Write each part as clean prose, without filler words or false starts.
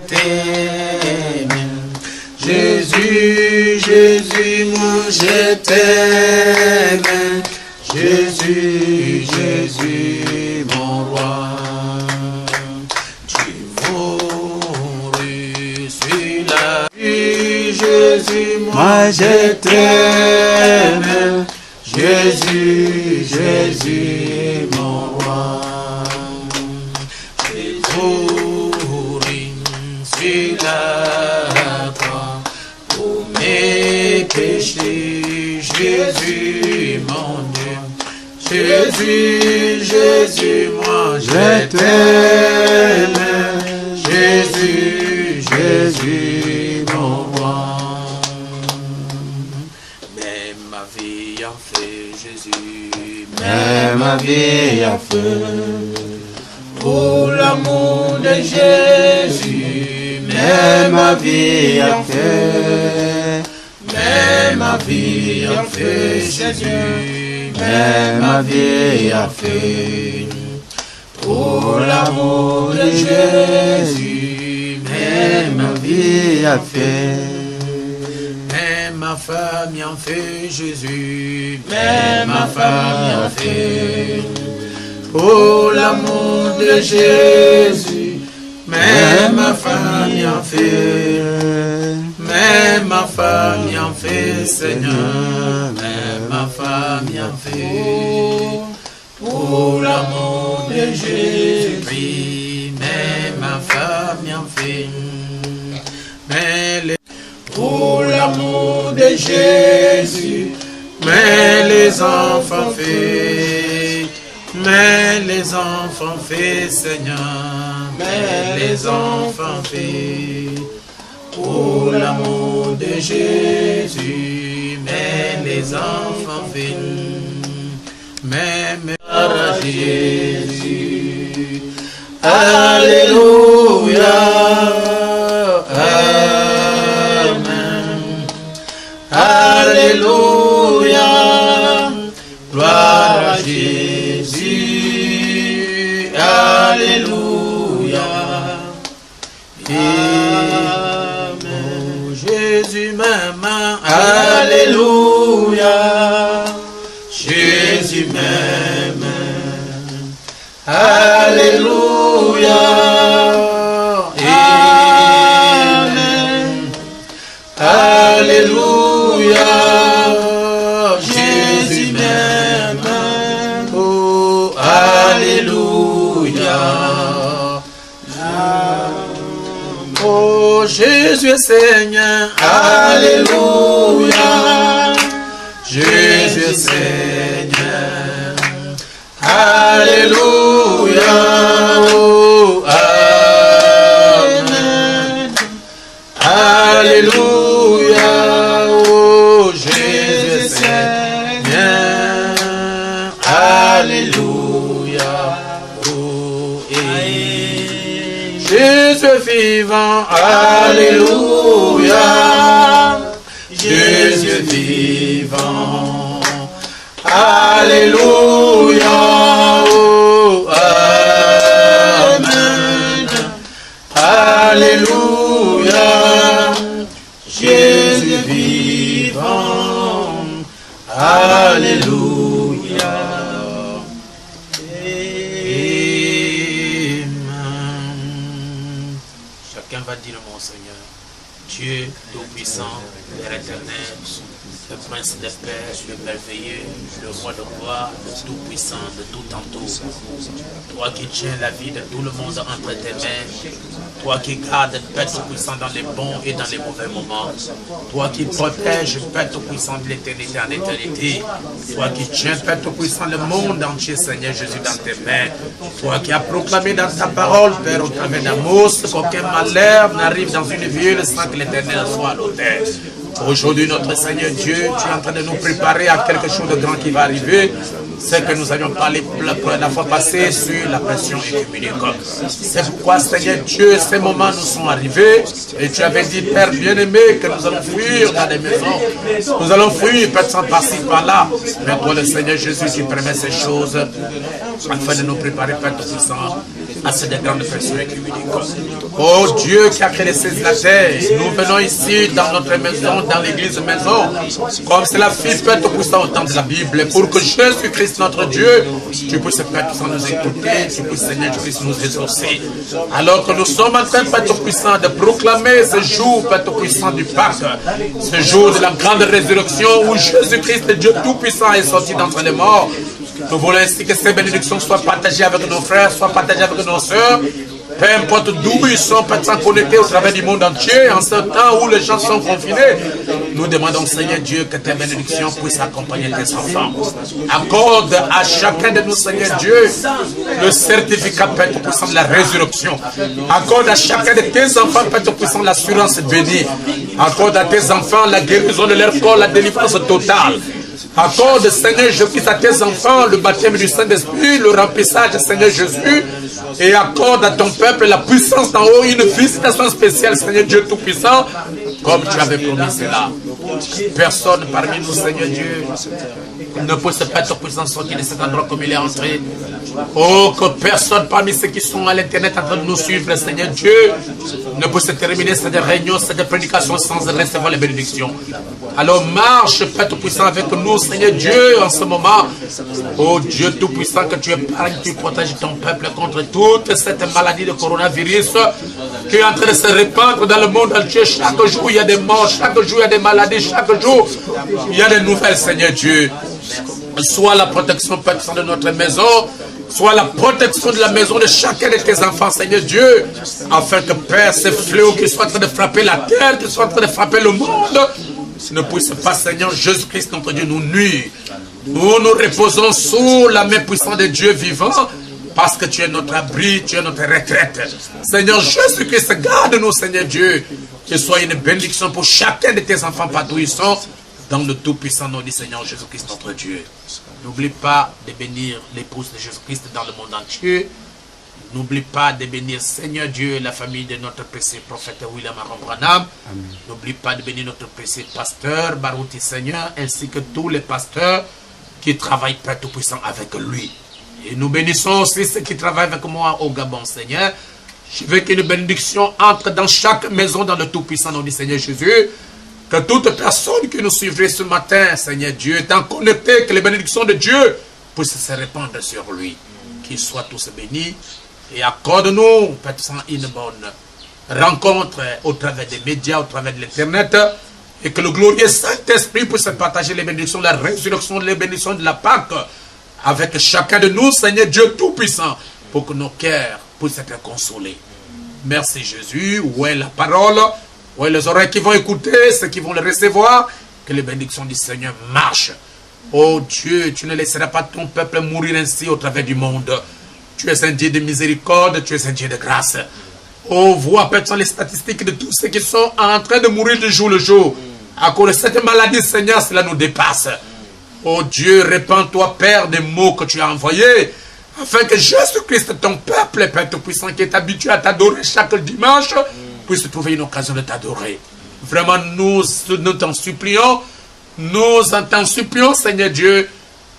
t'aime. Jésus, Jésus, moi je t'aime. Jésus, Jésus, mon roi. Tu mourus sur la vie. Jésus, moi je t'aime. Jésus, Jésus, mon roi. Sur la croix pour mes péchés, Jésus mon Dieu, Jésus, Jésus, moi je t'aime, Jésus, Jésus mon roi. Mais ma vie a fait Jésus, mais ma vie a fait. Pour l'amour de Jésus, mais ma vie a fait, mais ma vie a fait Jésus, mais ma vie a fait. Pour l'amour de Jésus, mais ma vie a fait. Mais ma famille a fait Jésus, mais ma famille a fait. Pour l'amour de Jésus, mais ma famille en fait, mais ma famille en fait, Seigneur, mais ma famille en fait. Pour l'amour de Jésus, mais ma famille en fait, mais pour l'amour de Jésus, mais les enfants fait. Mais les enfants fait, Seigneur, mais les enfants fait. Pour l'amour de Jésus, mais les enfants fait. Mais à Jésus, Alléluia, Amen, Alléluia, gloire à Jésus, Alléluia, Amen. Oh, Jésus m'aime, Alléluia, Jésus m'aime, Alléluia, Amen, Alléluia, Jésus m'aime, oh, Alléluia, oh, Jésus est Seigneur, Alléluia, Jésus est Seigneur, Alléluia, oh, Amen, Alléluia, oh, Jésus est Seigneur, Alléluia, oh, Jésus est vivant, Alléluia, Jésus est vivant, Alléluia, oh, Amen, Alléluia, Jésus est vivant, Alléluia, Amen. Chacun va dire mon Seigneur, Dieu Tout-Puissant, Père éternel, le Prince des Pères, le merveilleux, le roi de gloire, le tout-puissant de tout en tout. Toi qui tiens la vie de tout le monde entre tes mains, toi qui gardes Père tout-puissant dans les bons et dans les mauvais moments, toi qui protèges Père tout-puissant de l'éternité en éternité, toi qui tiens Père tout-puissant le monde entier, Seigneur Jésus, dans tes mains, toi qui as proclamé dans ta parole, Père, au travers d'Amos, qu'aucun malheur n'arrive dans une ville sans que l'éternel soit à l'autel. Aujourd'hui, notre Seigneur Dieu, tu es en train de nous préparer à quelque chose de grand qui va arriver. c'est que nous avions parlé la fois passée sur la pression écuménique. C'est pourquoi, Seigneur Dieu, ces moments nous sont arrivés et tu avais dit, Père bien-aimé, que nous allons fuir dans les maisons. Nous allons fuir, peut-être par-ci, par-là. Mais toi, le Seigneur Jésus, tu permets ces choses afin de nous préparer, Père Tout-Puissant, à cette grande pression écuménique. Oh Dieu qui a créé les cieux et la terre, nous venons ici dans notre maison, dans l'église maison, comme c'est la fille Père Tout-Puissant au temps de la Bible, pour que Jésus-Christ, notre Dieu, tu puisses, Père Tout-Puissant, nous écouter, tu puisses, Seigneur, tu puisses nous exaucer. Alors que nous sommes en train, Père Tout-Puissant, de proclamer ce jour, Père Tout-Puissant, du Pâques, ce jour de la grande résurrection où Jésus-Christ, le Dieu Tout-Puissant, est sorti d'entre les morts. Nous voulons ainsi que ces bénédictions soient partagées avec nos frères, soient partagées avec nos sœurs. Peu importe d'où ils sont, peut-être connectés au travers du monde entier, en ce temps où les gens sont confinés. Nous demandons, Seigneur Dieu, que tes bénédictions puissent accompagner tes enfants. Accorde à chacun de nous, Seigneur Dieu, le certificat, Père Tout-Puissant, de la résurrection. Accorde à chacun de tes enfants, Père Tout-Puissant, l'assurance bénie. Accorde à tes enfants la guérison de leur corps, la délivrance totale. Accorde, Seigneur Jésus-Christ, à tes enfants le baptême du Saint-Esprit, le remplissage, Seigneur Jésus, et accorde à ton peuple la puissance d'en haut, une visitation spéciale, Seigneur Dieu Tout-Puissant, comme tu avais promis cela. Personne parmi nous, Seigneur Dieu, ne peut se pas Tout-Puissant sortir de cet endroit comme il est entré. Oh, que personne parmi ceux qui sont à l'internet en train de nous suivre, Seigneur Dieu, ne peut se terminer cette réunion, cette prédication sans recevoir les bénédictions. Alors marche, Père Tout-Puissant, avec nous, Seigneur Dieu, en ce moment. Oh Dieu Tout-Puissant, que tu épargnes, tu protèges ton peuple contre toute cette maladie de coronavirus qui est en train de se répandre dans le monde entier. Chaque jour, il y a des morts, chaque jour, il y a des maladies, chaque jour, il y a des nouvelles, Seigneur Dieu. Soit la protection, Père Tout-Puissant, de notre maison, soit la protection de la maison de chacun de tes enfants, Seigneur Dieu, afin que, Père, ces fléaux qui sont en train de frapper la terre, qui sont en train de frapper le monde, ne puisse pas, Seigneur Jésus-Christ, notre Dieu, nous nuire. Nous nous reposons sous la main puissante de Dieu vivant, parce que tu es notre abri, tu es notre retraite. Seigneur Jésus-Christ, garde-nous, Seigneur Dieu, que ce soit une bénédiction pour chacun de tes enfants partout où ils sont, dans le tout-puissant nom du Seigneur Jésus-Christ, notre Dieu. N'oublie pas de bénir l'épouse de Jésus-Christ dans le monde entier. N'oublie pas de bénir, Seigneur Dieu, la famille de notre précieux prophète William Aaron Branham. N'oublie pas de bénir notre précieux pasteur Barouti, Seigneur, ainsi que tous les pasteurs qui travaillent, Père Tout-Puissant, avec lui. Et nous bénissons aussi ceux qui travaillent avec moi au Gabon, Seigneur. Je veux qu'une bénédiction entre dans chaque maison dans le Tout-Puissant nom du Seigneur Jésus. Que toute personne qui nous suivrait ce matin, Seigneur Dieu, étant connecté, que les bénédictions de Dieu puissent se répandre sur lui. Qu'ils soient tous bénis. Et accorde-nous, Père Tout-Puissant, une bonne rencontre au travers des médias, au travers de l'Internet. Et que le glorieux Saint-Esprit puisse partager les bénédictions de la résurrection, les bénédictions de la Pâque avec chacun de nous, Seigneur Dieu Tout-Puissant, pour que nos cœurs puissent être consolés. Merci Jésus. Où est la parole? Où est les oreilles qui vont écouter, ceux qui vont le recevoir? Que les bénédictions du Seigneur marchent. Oh Dieu, tu ne laisseras pas ton peuple mourir ainsi au travers du monde. Tu es un Dieu de miséricorde, tu es un Dieu de grâce. Oh, vois peut-être les statistiques de tous ceux qui sont en train de mourir de jour le jour. À cause de cette maladie, Seigneur, cela nous dépasse. Oh Dieu, répands-toi, Père, des mots que tu as envoyés, afin que Jésus-Christ, ton peuple, Père Tout-Puissant, qui est habitué à t'adorer chaque dimanche, puisse trouver une occasion de t'adorer. Vraiment, nous t'en supplions, Seigneur Dieu.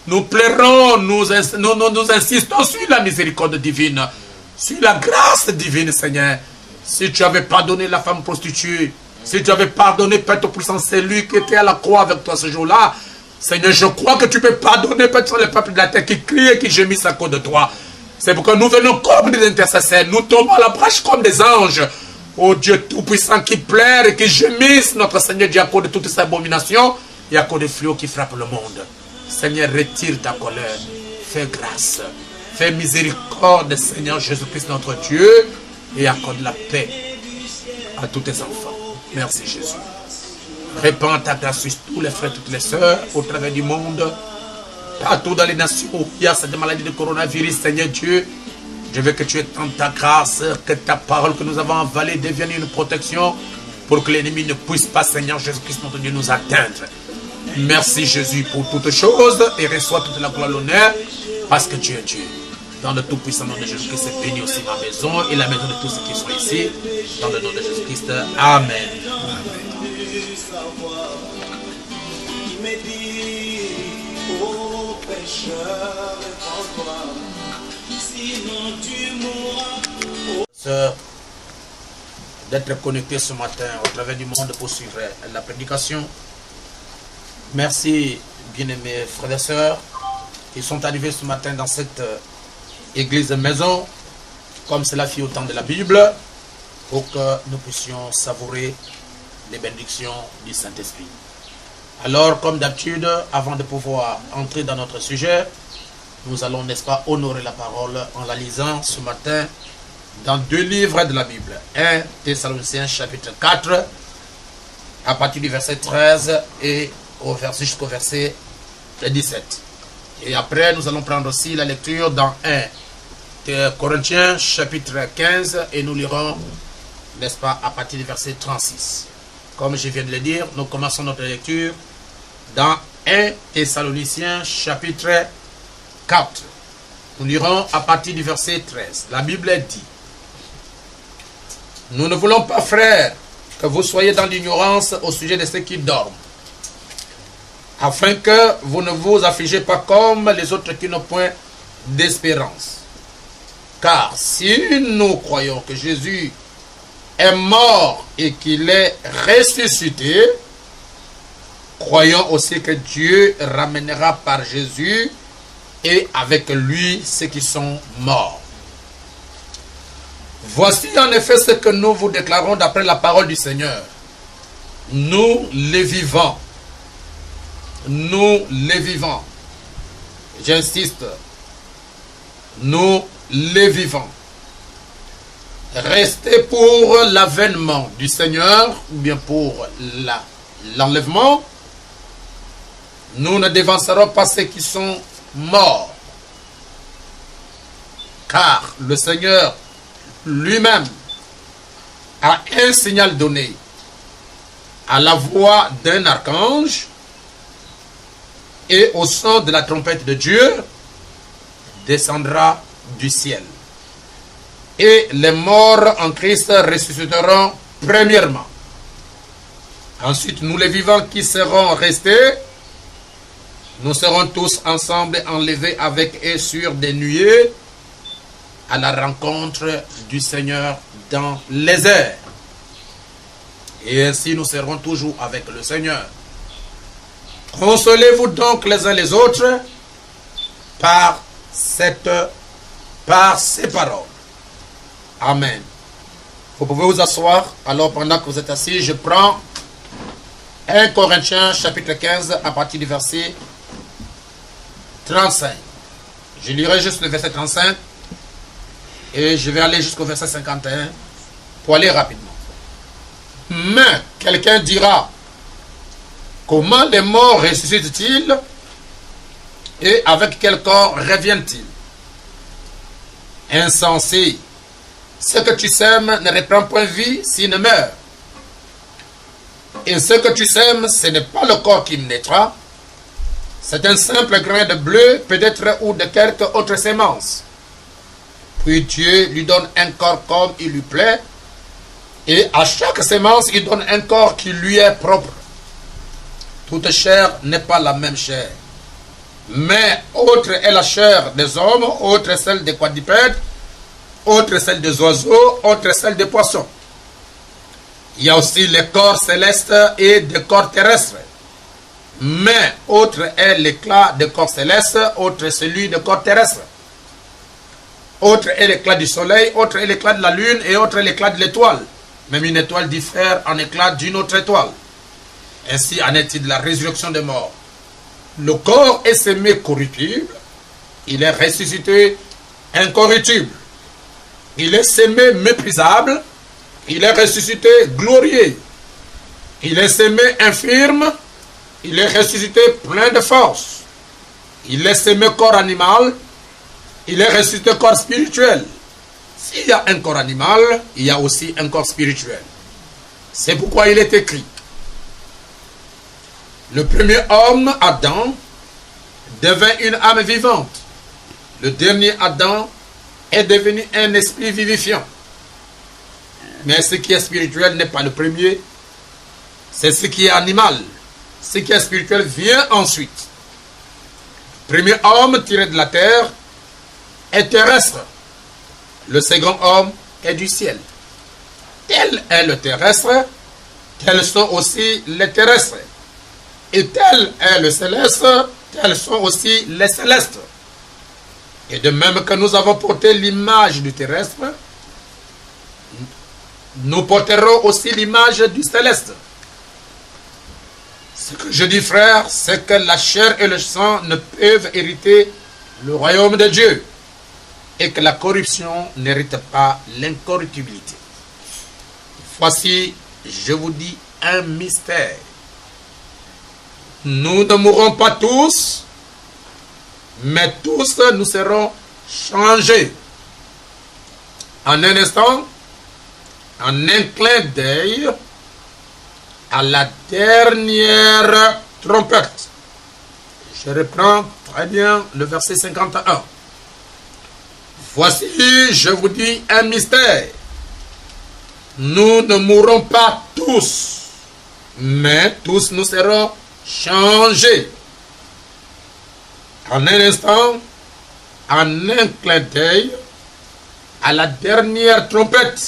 Nous plairons, nous insistons sur la miséricorde divine, sur la grâce divine, Seigneur. Si tu avais pardonné la femme prostituée, si tu avais pardonné, Père Tout-Puissant, celui qui était à la croix avec toi ce jour-là, Seigneur, je crois que tu peux pardonner, Père Tout-Puissant, le peuple de la terre qui crie et qui gémisse à cause de toi. C'est pourquoi nous venons comme des intercesseurs, nous tombons à la brèche comme des anges. Oh Dieu Tout-Puissant qui pleure et qui gémisse, notre Seigneur Dieu, à cause de toutes ces abominations et à cause des fléaux qui frappent le monde. Seigneur, retire ta colère, fais grâce, fais miséricorde, Seigneur Jésus-Christ notre Dieu, et accorde la paix à tous tes enfants. Merci Jésus. Répands ta grâce sur tous les frères, toutes les sœurs, au travers du monde, partout dans les nations où il y a cette maladie de coronavirus, Seigneur Dieu. Je veux que tu étendes ta grâce, que ta parole que nous avons avalée devienne une protection pour que l'ennemi ne puisse pas, Seigneur Jésus-Christ notre Dieu, nous atteindre. Merci Jésus pour toutes choses et reçois toute la gloire et l'honneur parce que tu es Dieu. Dans le tout puissant nom de Jésus-Christ, c'est béni aussi ma maison et la maison de tous ceux qui sont ici. Dans le nom de Jésus-Christ, Amen. D'être connecté ce matin au travers du monde pour suivre la prédication. Merci, bien-aimés frères et sœurs, qui sont arrivés ce matin dans cette église de maison, comme cela fit au temps de la Bible, pour que nous puissions savourer les bénédictions du Saint-Esprit. Alors, comme d'habitude, avant de pouvoir entrer dans notre sujet, nous allons, n'est-ce pas, honorer la parole en la lisant ce matin dans 2 livres de la Bible. 1 Thessaloniciens chapitre 4, à partir du verset 13 et jusqu'au verset 17. Et après, nous allons prendre aussi la lecture dans 1 Corinthiens chapitre 15 et nous lirons, n'est-ce pas, à partir du verset 36. Comme je viens de le dire, nous commençons notre lecture dans 1 Thessaloniciens chapitre 4. Nous lirons à partir du verset 13. La Bible dit: nous ne voulons pas, frères, que vous soyez dans l'ignorance au sujet de ceux qui dorment, afin que vous ne vous affligez pas comme les autres qui n'ont point d'espérance. Car si nous croyons que Jésus est mort et qu'il est ressuscité, croyons aussi que Dieu ramènera par Jésus et avec lui ceux qui sont morts. Voici en effet ce que nous vous déclarons d'après la parole du Seigneur. Nous les vivants. Nous les vivants. J'insiste. Nous les vivants. Restez pour l'avènement du Seigneur, ou bien pour l'enlèvement. Nous ne dévancerons pas ceux qui sont morts. Car le Seigneur lui-même a un signal donné à la voix d'un archange et au son de la trompette de Dieu descendra du ciel. Et les morts en Christ ressusciteront premièrement. Ensuite, nous les vivants qui serons restés, nous serons tous ensemble enlevés avec eux sur des nuées à la rencontre du Seigneur dans les airs. Et ainsi nous serons toujours avec le Seigneur. Consolez-vous donc les uns les autres par ces paroles. Amen. Vous pouvez vous asseoir. Alors pendant que vous êtes assis, je prends 1 Corinthiens chapitre 15 à partir du verset 35. Je lirai juste le verset 35 et je vais aller jusqu'au verset 51 pour aller rapidement. Mais quelqu'un dira: comment les morts ressuscitent-ils et avec quel corps reviennent-ils? Insensé, ce que tu sèmes ne reprend point vie s'il ne meurt. Et ce que tu sèmes, ce n'est pas le corps qui naîtra, c'est un simple grain de bleu, peut-être, ou de quelque autre sémence. Puis Dieu lui donne un corps comme il lui plaît, et à chaque sémence, il donne un corps qui lui est propre. Toute chair n'est pas la même chair. Mais autre est la chair des hommes, autre celle des quadrupèdes, autre celle des oiseaux, autre celle des poissons. Il y a aussi les corps célestes et des corps terrestres. Mais autre est l'éclat des corps célestes, autre celui des corps terrestres. Autre est l'éclat du soleil, autre est l'éclat de la lune et autre est l'éclat de l'étoile. Même une étoile diffère en éclat d'une autre étoile. Ainsi en est-il de la résurrection des morts. Le corps est sémé corruptible, il est ressuscité incorruptible. Il est sémé méprisable, il est ressuscité glorieux. Il est sémé infirme, il est ressuscité plein de force. Il est sémé corps animal, il est ressuscité corps spirituel. S'il y a un corps animal, il y a aussi un corps spirituel. C'est pourquoi il est écrit: Le premier homme, Adam, devint une âme vivante. Le dernier Adam est devenu un esprit vivifiant. Mais ce qui est spirituel n'est pas le premier, c'est ce qui est animal. Ce qui est spirituel vient ensuite. Le premier homme tiré de la terre est terrestre. Le second homme est du ciel. Tel est le terrestre, tels sont aussi les terrestres. Et tel est le céleste, tels sont aussi les célestes. Et de même que nous avons porté l'image du terrestre, nous porterons aussi l'image du céleste. Ce que je dis, frère, c'est que la chair et le sang ne peuvent hériter le royaume de Dieu et que la corruption n'hérite pas l'incorruptibilité. Voici, je vous dis un mystère. Nous ne mourrons pas tous, mais tous nous serons changés. En un instant, en un clin d'œil, à la dernière trompette. Je reprends très bien le verset 51. Voici, je vous dis un mystère. Nous ne mourrons pas tous, mais tous nous serons changés. En un instant, en un clin d'œil, à la dernière trompette.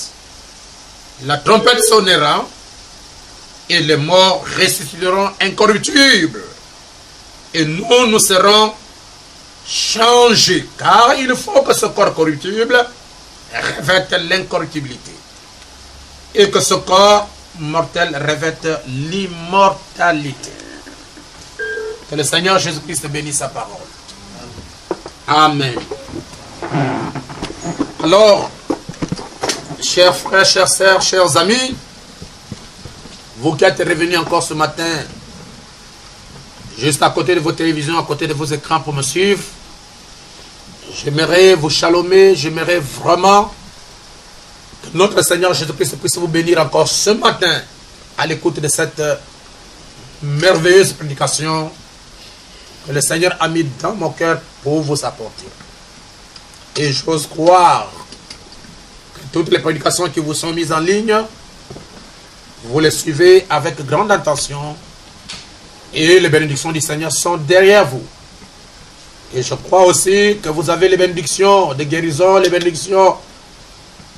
La trompette sonnera et les morts ressusciteront incorruptibles. Et nous, nous serons changés. Car il faut que ce corps corruptible revête l'incorruptibilité. Et que ce corps mortel revête l'immortalité. Que le Seigneur Jésus-Christ bénisse sa parole. Amen. Alors, chers frères, chères sœurs, chers amis, vous qui êtes revenus encore ce matin, juste à côté de vos télévisions, à côté de vos écrans pour me suivre, j'aimerais vous chalomer, j'aimerais vraiment que notre Seigneur Jésus-Christ puisse vous bénir encore ce matin à l'écoute de cette merveilleuse prédication que le Seigneur a mis dans mon cœur pour vous apporter. Et j'ose croire que toutes les prédications qui vous sont mises en ligne, vous les suivez avec grande attention et les bénédictions du Seigneur sont derrière vous. Et je crois aussi que vous avez les bénédictions de guérison, les bénédictions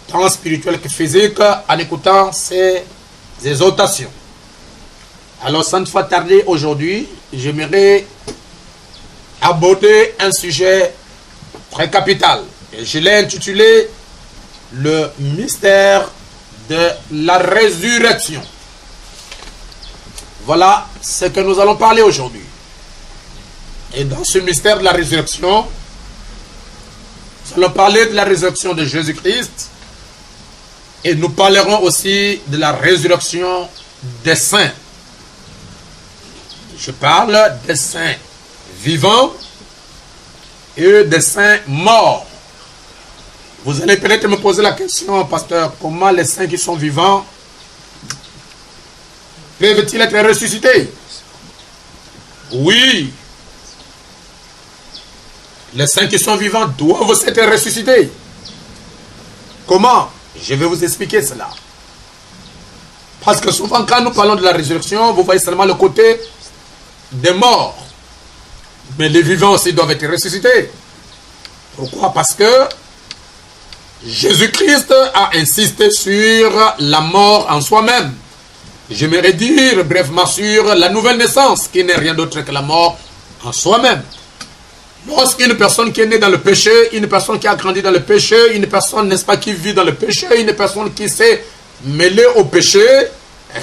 tant spirituelles que physiques en écoutant ces exhortations. Alors sans fois tarder aujourd'hui, j'aimerais aborder un sujet très capital. Et je l'ai intitulé le mystère de la résurrection. Voilà ce que nous allons parler aujourd'hui. Et dans ce mystère de la résurrection, nous allons parler de la résurrection de Jésus-Christ et nous parlerons aussi de la résurrection des saints. Je parle des saints vivants et des saints morts. Vous allez peut-être me poser la question, pasteur, comment les saints qui sont vivants peuvent-ils être ressuscités? Oui. Les saints qui sont vivants doivent être ressuscités. Comment? Je vais vous expliquer cela. Parce que souvent quand nous parlons de la résurrection, vous voyez seulement le côté des morts. Mais les vivants aussi doivent être ressuscités. Pourquoi? Parce que Jésus-Christ a insisté sur la mort en soi-même. J'aimerais dire brièvement sur la nouvelle naissance, qui n'est rien d'autre que la mort en soi-même. Lorsqu'une personne qui est née dans le péché, une personne qui a grandi dans le péché, une personne, n'est-ce pas, qui vit dans le péché, une personne qui s'est mêlée au péché,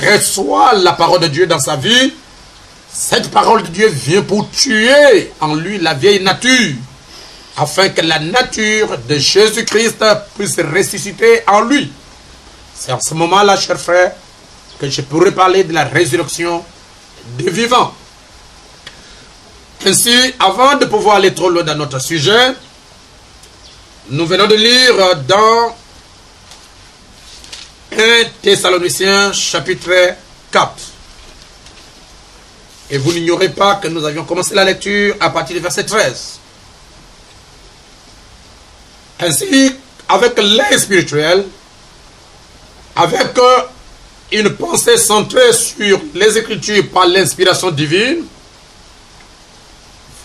reçoit la parole de Dieu dans sa vie, cette parole de Dieu vient pour tuer en lui la vieille nature, afin que la nature de Jésus-Christ puisse ressusciter en lui. C'est en ce moment-là, chers frères, que je pourrais parler de la résurrection des vivants. Ainsi, avant de pouvoir aller trop loin dans notre sujet, nous venons de lire dans 1 Thessaloniciens chapitre 4. Et vous n'ignorez pas que nous avions commencé la lecture à partir du verset 13. Ainsi, avec l'aide spirituelle, avec une pensée centrée sur les Écritures par l'inspiration divine,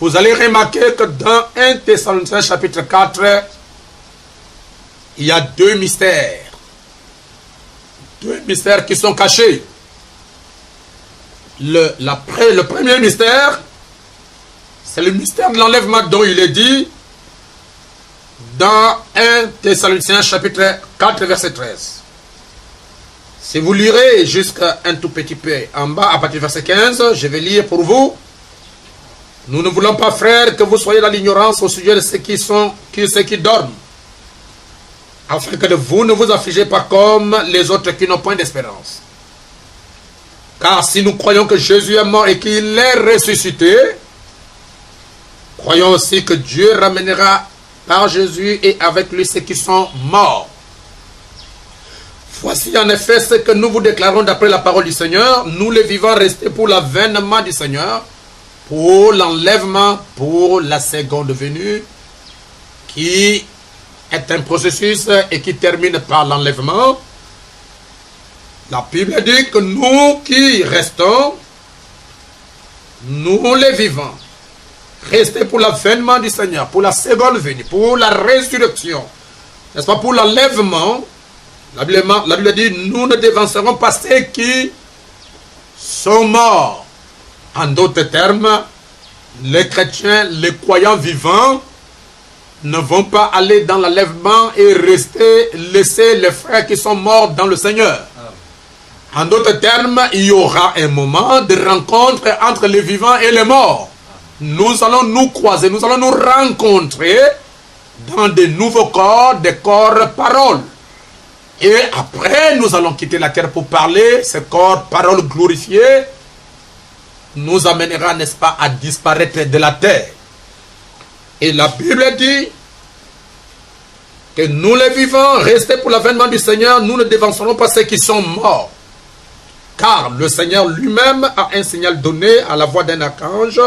vous allez remarquer que dans 1 Thessaloniciens chapitre 4, il y a deux mystères. Deux mystères qui sont cachés. Le premier mystère, c'est le mystère de l'enlèvement dont il est dit dans 1 Thessaloniciens chapitre 4 verset 13. Si vous lirez jusqu'à un tout petit peu en bas à partir du verset 15, je vais lire pour vous. Nous ne voulons pas, frères, que vous soyez dans l'ignorance au sujet de ceux qui dorment, afin que vous ne vous affligez pas comme les autres qui n'ont point d'espérance. Car si nous croyons que Jésus est mort et qu'il est ressuscité, croyons aussi que Dieu ramènera par Jésus et avec lui ceux qui sont morts. Voici en effet ce que nous vous déclarons d'après la parole du Seigneur. Nous les vivants restés pour l'avènement du Seigneur, pour l'enlèvement, pour la seconde venue, qui est un processus et qui termine par l'enlèvement. La Bible dit que nous qui restons, nous les vivants, restés pour l'avènement du Seigneur, pour la seconde venue, pour la résurrection, n'est-ce pas, pour l'enlèvement. La Bible dit, nous ne devancerons pas ceux qui sont morts. En d'autres termes, les chrétiens, les croyants vivants, ne vont pas aller dans l'enlèvement et laisser les frères qui sont morts dans le Seigneur. En d'autres termes, il y aura un moment de rencontre entre les vivants et les morts. Nous allons nous croiser, nous allons nous rencontrer dans de nouveaux corps, des corps paroles. Et après, nous allons quitter la terre pour parler. Ce corps paroles glorifiées nous amènera, n'est-ce pas, à disparaître de la terre. Et la Bible dit que nous les vivants, restés pour l'avènement du Seigneur, nous ne devancerons pas ceux qui sont morts. Car le Seigneur lui-même a un signal donné à la voix d'un archange,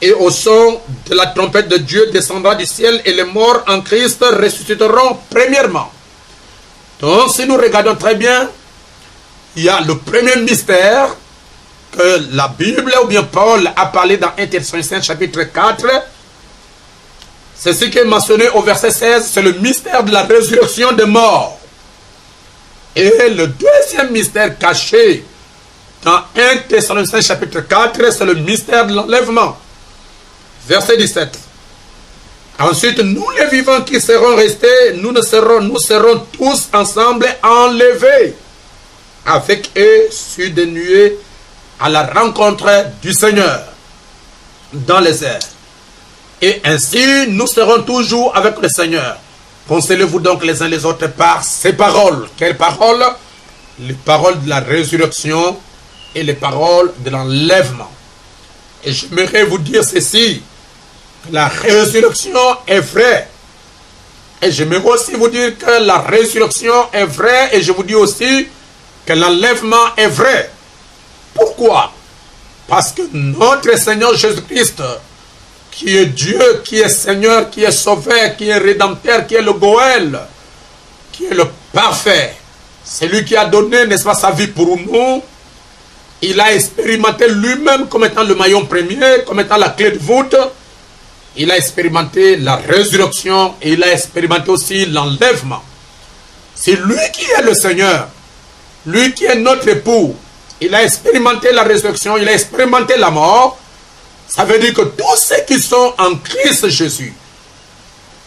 et au son de la trompette de Dieu descendra du ciel, et les morts en Christ ressusciteront premièrement. Donc si nous regardons très bien, il y a le premier mystère que la Bible ou bien Paul a parlé dans 1 Thessaloniciens chapitre 4. C'est ce qui est mentionné au verset 16, c'est le mystère de la résurrection des morts. Et le deuxième mystère caché dans 1 Thessaloniciens chapitre 4, c'est le mystère de l'enlèvement. Verset 17. Ensuite, nous les vivants qui serons restés, nous serons tous ensemble enlevés avec eux sur des nuées à la rencontre du Seigneur dans les airs. Et ainsi, nous serons toujours avec le Seigneur. Consolez-vous donc les uns les autres par ces paroles. Quelles paroles? Les paroles de la résurrection et les paroles de l'enlèvement. Et j'aimerais vous dire ceci, que la résurrection est vraie. Et j'aimerais aussi vous dire que la résurrection est vraie, et je vous dis aussi que l'enlèvement est vrai. Pourquoi? Parce que notre Seigneur Jésus-Christ, qui est Dieu, qui est Seigneur, qui est Sauveur, qui est Rédempteur, qui est le Goël, qui est le parfait, c'est lui qui a donné, n'est-ce pas, sa vie pour nous. Il a expérimenté lui-même comme étant le maillon premier, comme étant la clé de voûte. Il a expérimenté la résurrection et il a expérimenté aussi l'enlèvement. C'est lui qui est le Seigneur, lui qui est notre époux. Il a expérimenté la résurrection, il a expérimenté la mort. Ça veut dire que tous ceux qui sont en Christ Jésus,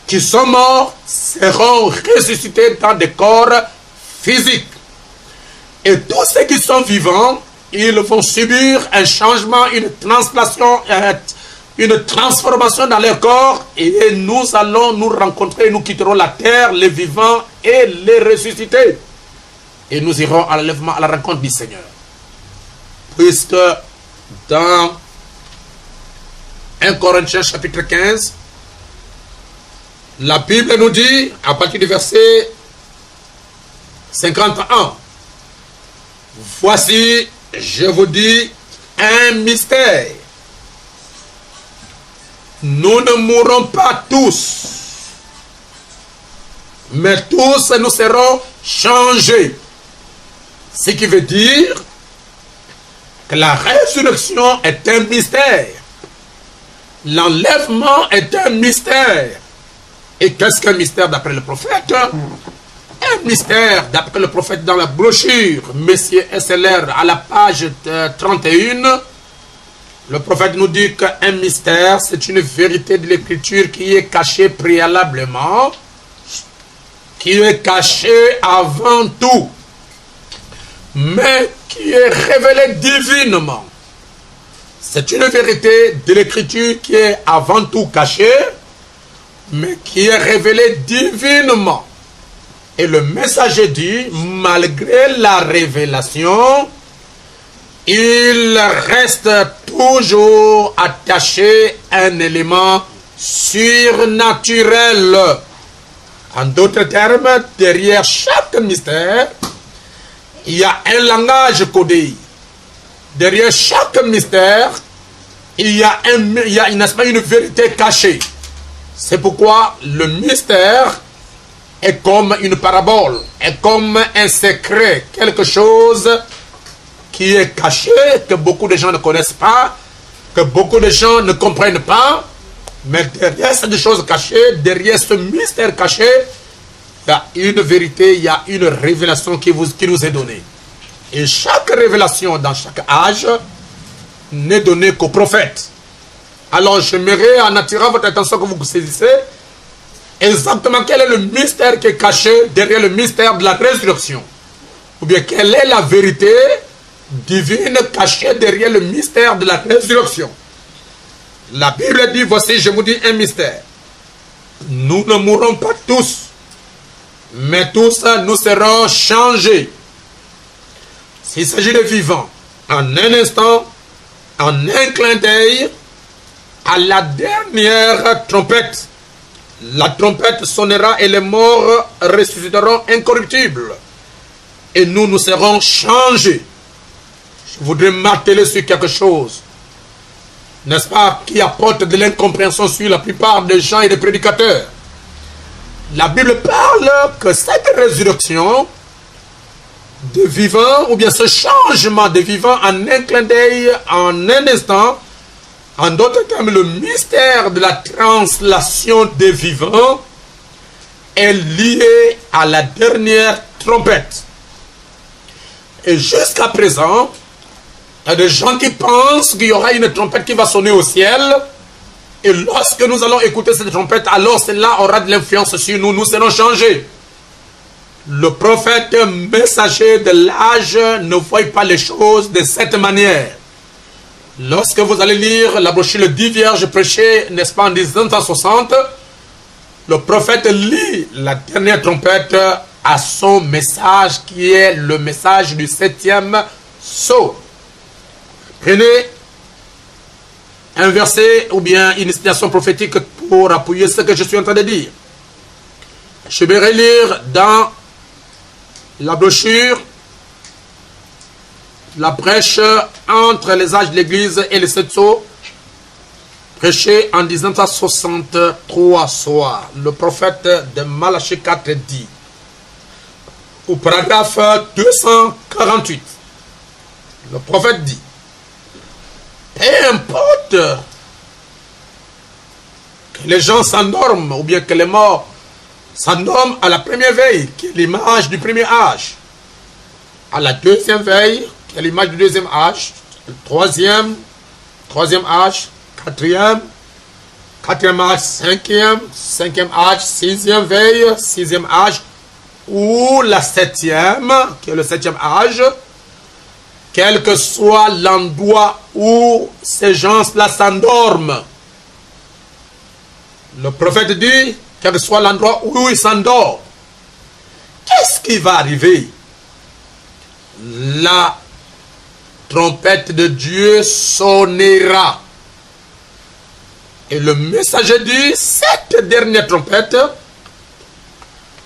qui sont morts, seront ressuscités dans des corps physiques. Et tous ceux qui sont vivants, ils vont subir un changement, une translation, une transformation dans leur corps, et nous allons nous rencontrer, nous quitterons la terre, les vivants et les ressuscités. Et nous irons à l'enlèvement, à la rencontre du Seigneur. Puisque dans 1 Corinthiens chapitre 15, la Bible nous dit, à partir du verset 51, voici, je vous dis un mystère. Nous ne mourrons pas tous, mais tous nous serons changés. Ce qui veut dire que la résurrection est un mystère. L'enlèvement est un mystère. Et qu'est-ce qu'un mystère d'après le prophète? Un mystère d'après le prophète dans la brochure Messier SLR à la page 31. Le prophète nous dit qu'un mystère, c'est une vérité de l'écriture qui est cachée préalablement, qui est cachée avant tout, mais qui est révélée divinement. C'est une vérité de l'écriture qui est avant tout cachée, mais qui est révélée divinement. Et le messager dit, malgré la révélation, il reste toujours attaché à un élément surnaturel. En d'autres termes, derrière chaque mystère, il y a un langage codé. Derrière chaque mystère, il y a une vérité cachée. C'est pourquoi le mystère est comme une parabole, est comme un secret, quelque chose qui est caché, que beaucoup de gens ne connaissent pas, que beaucoup de gens ne comprennent pas, mais derrière cette chose cachée, derrière ce mystère caché, il y a une vérité, il y a une révélation qui nous est donnée. Et chaque révélation dans chaque âge n'est donnée qu'au prophète. Alors j'aimerais en attirant votre attention que vous saisissez exactement quel est le mystère qui est caché derrière le mystère de la résurrection. Ou bien quelle est la vérité divine cachée derrière le mystère de la résurrection. La Bible dit, voici je vous dis un mystère. Nous ne mourrons pas tous, mais tous nous serons changés. S'il s'agit de vivants, en un instant, en un clin d'œil, à la dernière trompette, la trompette sonnera et les morts ressusciteront incorruptibles. Et nous serons changés. Je voudrais m'atteler sur quelque chose, n'est-ce pas, qui apporte de l'incompréhension sur la plupart des gens et des prédicateurs. La Bible parle que cette résurrection de vivants, ou bien ce changement de vivants en un clin d'œil, en un instant, en d'autres termes, le mystère de la translation des vivants est lié à la dernière trompette. Et jusqu'à présent, il y a des gens qui pensent qu'il y aura une trompette qui va sonner au ciel. Et lorsque nous allons écouter cette trompette, alors cela aura de l'influence sur nous. Nous serons changés. Le prophète messager de l'âge ne voit pas les choses de cette manière. Lorsque vous allez lire la brochure Le 10 Vierges prêchées, n'est-ce pas, en 1960, le prophète lit la dernière trompette à son message qui est le message du 7e sceau. Prenez un verset ou bien une citation prophétique pour appuyer ce que je suis en train de dire. Je vais relire dans la brochure la prêche entre les âges de l'Église et les 7 sceaux, prêchée en 1963 soir. Le prophète de Malachie 4 dit, au paragraphe 248, le prophète dit, peu importe que les gens s'endorment ou bien que les morts s'endorment à la première veille, qui est l'image du premier âge, à la deuxième veille, qui est l'image du deuxième âge, le troisième âge, quatrième âge, cinquième âge, sixième veille, sixième âge, ou la septième, qui est le septième âge, quel que soit l'endroit où ces gens-là s'endorment. Le prophète dit, quel que soit l'endroit où ils s'endorment, qu'est-ce qui va arriver? La trompette de Dieu sonnera. Et le messager dit, cette dernière trompette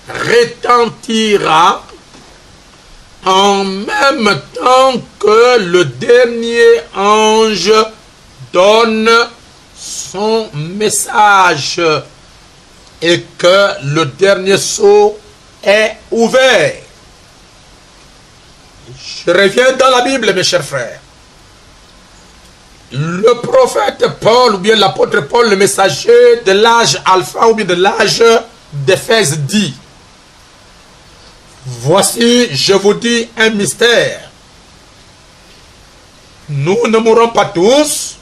retentira en même temps temps que le dernier ange donne son message et que le dernier sceau est ouvert. Je reviens dans la Bible, mes chers frères. Le prophète Paul, ou bien l'apôtre Paul, le messager de l'âge alpha, ou bien de l'âge d'Éphèse, dit: voici, je vous dis un mystère. Nous ne mourrons pas tous,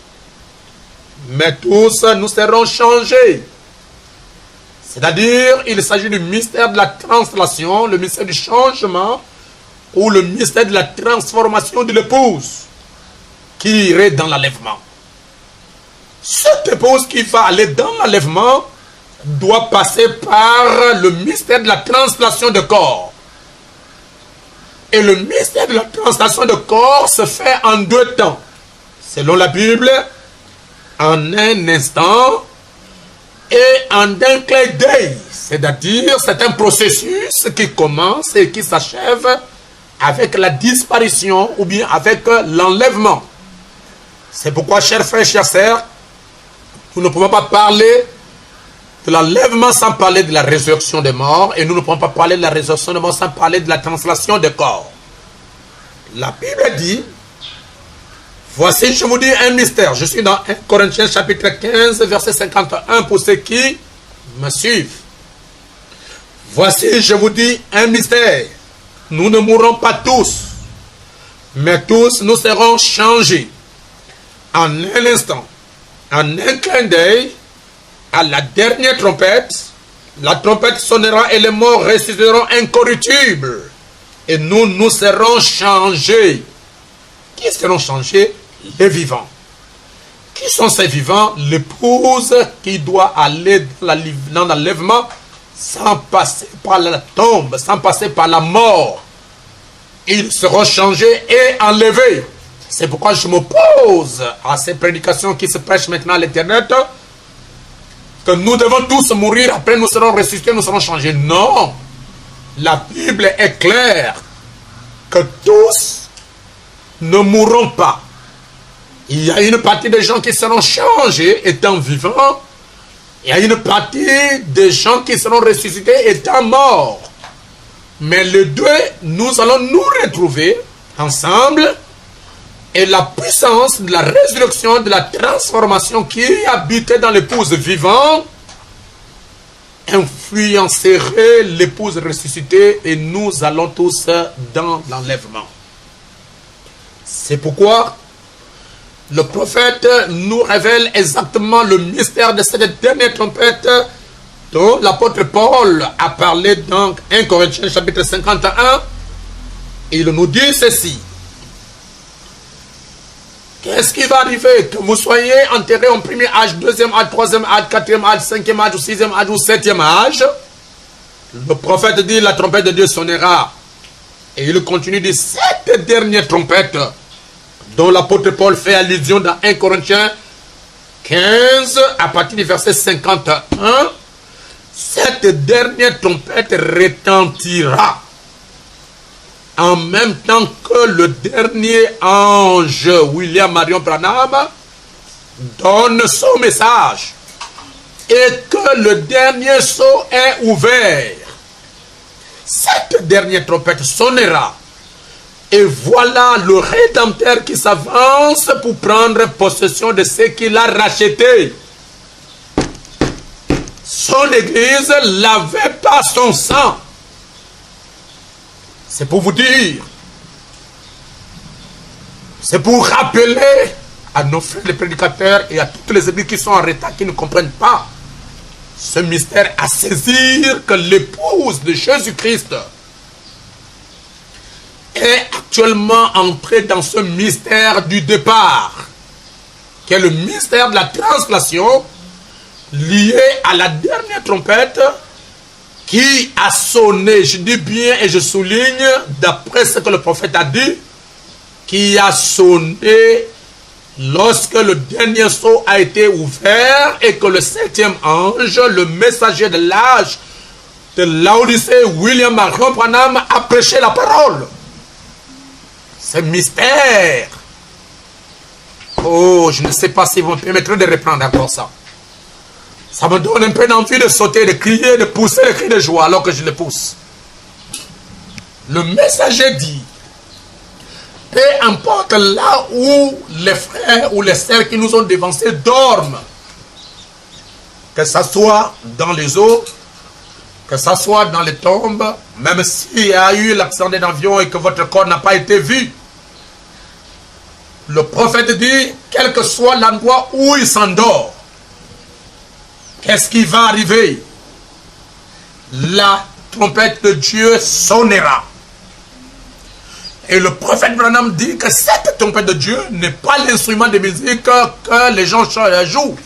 mais tous nous serons changés. C'est-à-dire, il s'agit du mystère de la translation, le mystère du changement, ou le mystère de la transformation de l'épouse qui irait dans l'enlèvement. Cette épouse qui va aller dans l'enlèvement doit passer par le mystère de la translation de corps. Et le mystère de la translation de corps se fait en 2 temps. Selon la Bible, en un instant et en un clin d'œil. C'est-à-dire, c'est un processus qui commence et qui s'achève avec la disparition ou bien avec l'enlèvement. C'est pourquoi, chers frères, chers sœurs, nous ne pouvons pas parler de l'enlèvement sans parler de la résurrection des morts, et nous ne pouvons pas parler de la résurrection des morts sans parler de la translation des corps. La Bible dit: voici, je vous dis un mystère. Je suis dans 1 Corinthiens chapitre 15, verset 51 pour ceux qui me suivent. Voici, je vous dis un mystère. Nous ne mourrons pas tous, mais tous nous serons changés. En un instant, en un clin d'œil, à la dernière trompette, la trompette sonnera et les morts ressusciteront incorruptibles. Et nous serons changés. Qui seront changés? Les vivants. Qui sont ces vivants? L'épouse qui doit aller dans l'enlèvement sans passer par la tombe, sans passer par la mort. Ils seront changés et enlevés. C'est pourquoi je m'oppose à ces prédications qui se prêchent maintenant à l'internet, que nous devons tous mourir, après nous serons ressuscités, nous serons changés. Non, la Bible est claire que tous ne mourront pas. Il y a une partie des gens qui seront changés étant vivants, il y a une partie des gens qui seront ressuscités étant morts. Mais les deux, nous allons nous retrouver ensemble. Et la puissance de la résurrection, de la transformation qui habitait dans l'épouse vivante, influencerait l'épouse ressuscitée et nous allons tous dans l'enlèvement. C'est pourquoi le prophète nous révèle exactement le mystère de cette dernière trompette dont l'apôtre Paul a parlé dans 1 Corinthiens chapitre 51. Il nous dit ceci: qu'est-ce qui va arriver? Que vous soyez enterrés en premier âge, deuxième âge, troisième âge, quatrième âge, cinquième âge, ou sixième âge, ou septième âge. Le prophète dit: la trompette de Dieu sonnera. Et il continue de cette dernière trompette dont l'apôtre Paul fait allusion dans 1 Corinthiens 15 à partir du verset 51. Cette dernière trompette retentira en même temps que le dernier ange, William Marion Branham, donne son message et que le dernier sceau est ouvert. Cette dernière trompette sonnera et voilà le Rédempteur qui s'avance pour prendre possession de ce qu'il a racheté. Son église lavée par son sang. C'est pour vous dire, c'est pour rappeler à nos frères les prédicateurs et à toutes les églises qui sont en retard, qui ne comprennent pas ce mystère, à saisir que l'épouse de Jésus-Christ est actuellement entrée dans ce mystère du départ, qui est le mystère de la translation, lié à la dernière trompette, qui a sonné, je dis bien et je souligne, d'après ce que le prophète a dit, qui a sonné lorsque le dernier sceau a été ouvert et que le septième ange, le messager de l'âge de Laodicée, William Marion Branham, a prêché la parole. ce mystère. Oh, je ne sais pas si vous me permettrez de reprendre encore ça. Ça me donne un peu d'envie de sauter, de crier, de pousser le cri de joie alors que je le pousse. Le messager dit, peu importe là où les frères ou les sœurs qui nous ont dévancés dorment, que ce soit dans les eaux, que ce soit dans les tombes, même s'il y a eu l'accident d'avion et que votre corps n'a pas été vu, le prophète dit, quel que soit l'endroit où il s'endort, qu'est-ce qui va arriver? La trompette de Dieu sonnera. Et le prophète Branham dit que cette trompette de Dieu n'est pas l'instrument de musique que les gens jouent.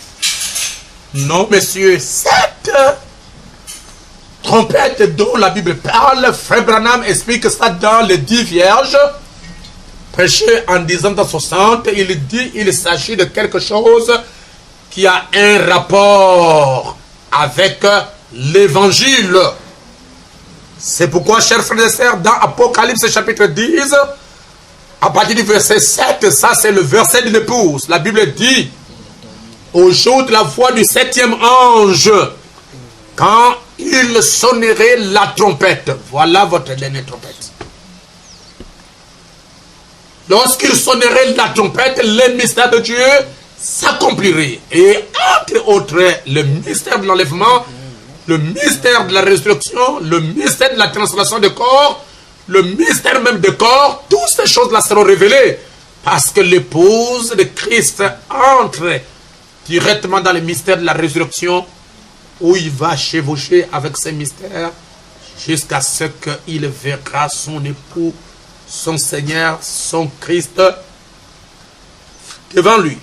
Non, messieurs, cette trompette dont la Bible parle, frère Branham explique ça dans les 10 vierges, prêché en 1960, il dit il s'agit de quelque chose qui a un rapport avec l'évangile. C'est pourquoi, chers frères et sœurs, dans Apocalypse chapitre 10, à partir du verset 7, ça c'est le verset d'une épouse. La Bible dit, au jour de la voix du 7e ange, quand il sonnerait la trompette, voilà votre dernière trompette. Lorsqu'il sonnerait la trompette, le mystère de Dieu s'accomplirait. Et entre autres, le mystère de l'enlèvement, le mystère de la résurrection, le mystère de la transformation de corps, le mystère même de corps, toutes ces choses-là seront révélées. Parce que l'épouse de Christ entre directement dans le mystère de la résurrection, où il va chevaucher avec ces mystères jusqu'à ce qu'il verra son époux, son Seigneur, son Christ devant lui.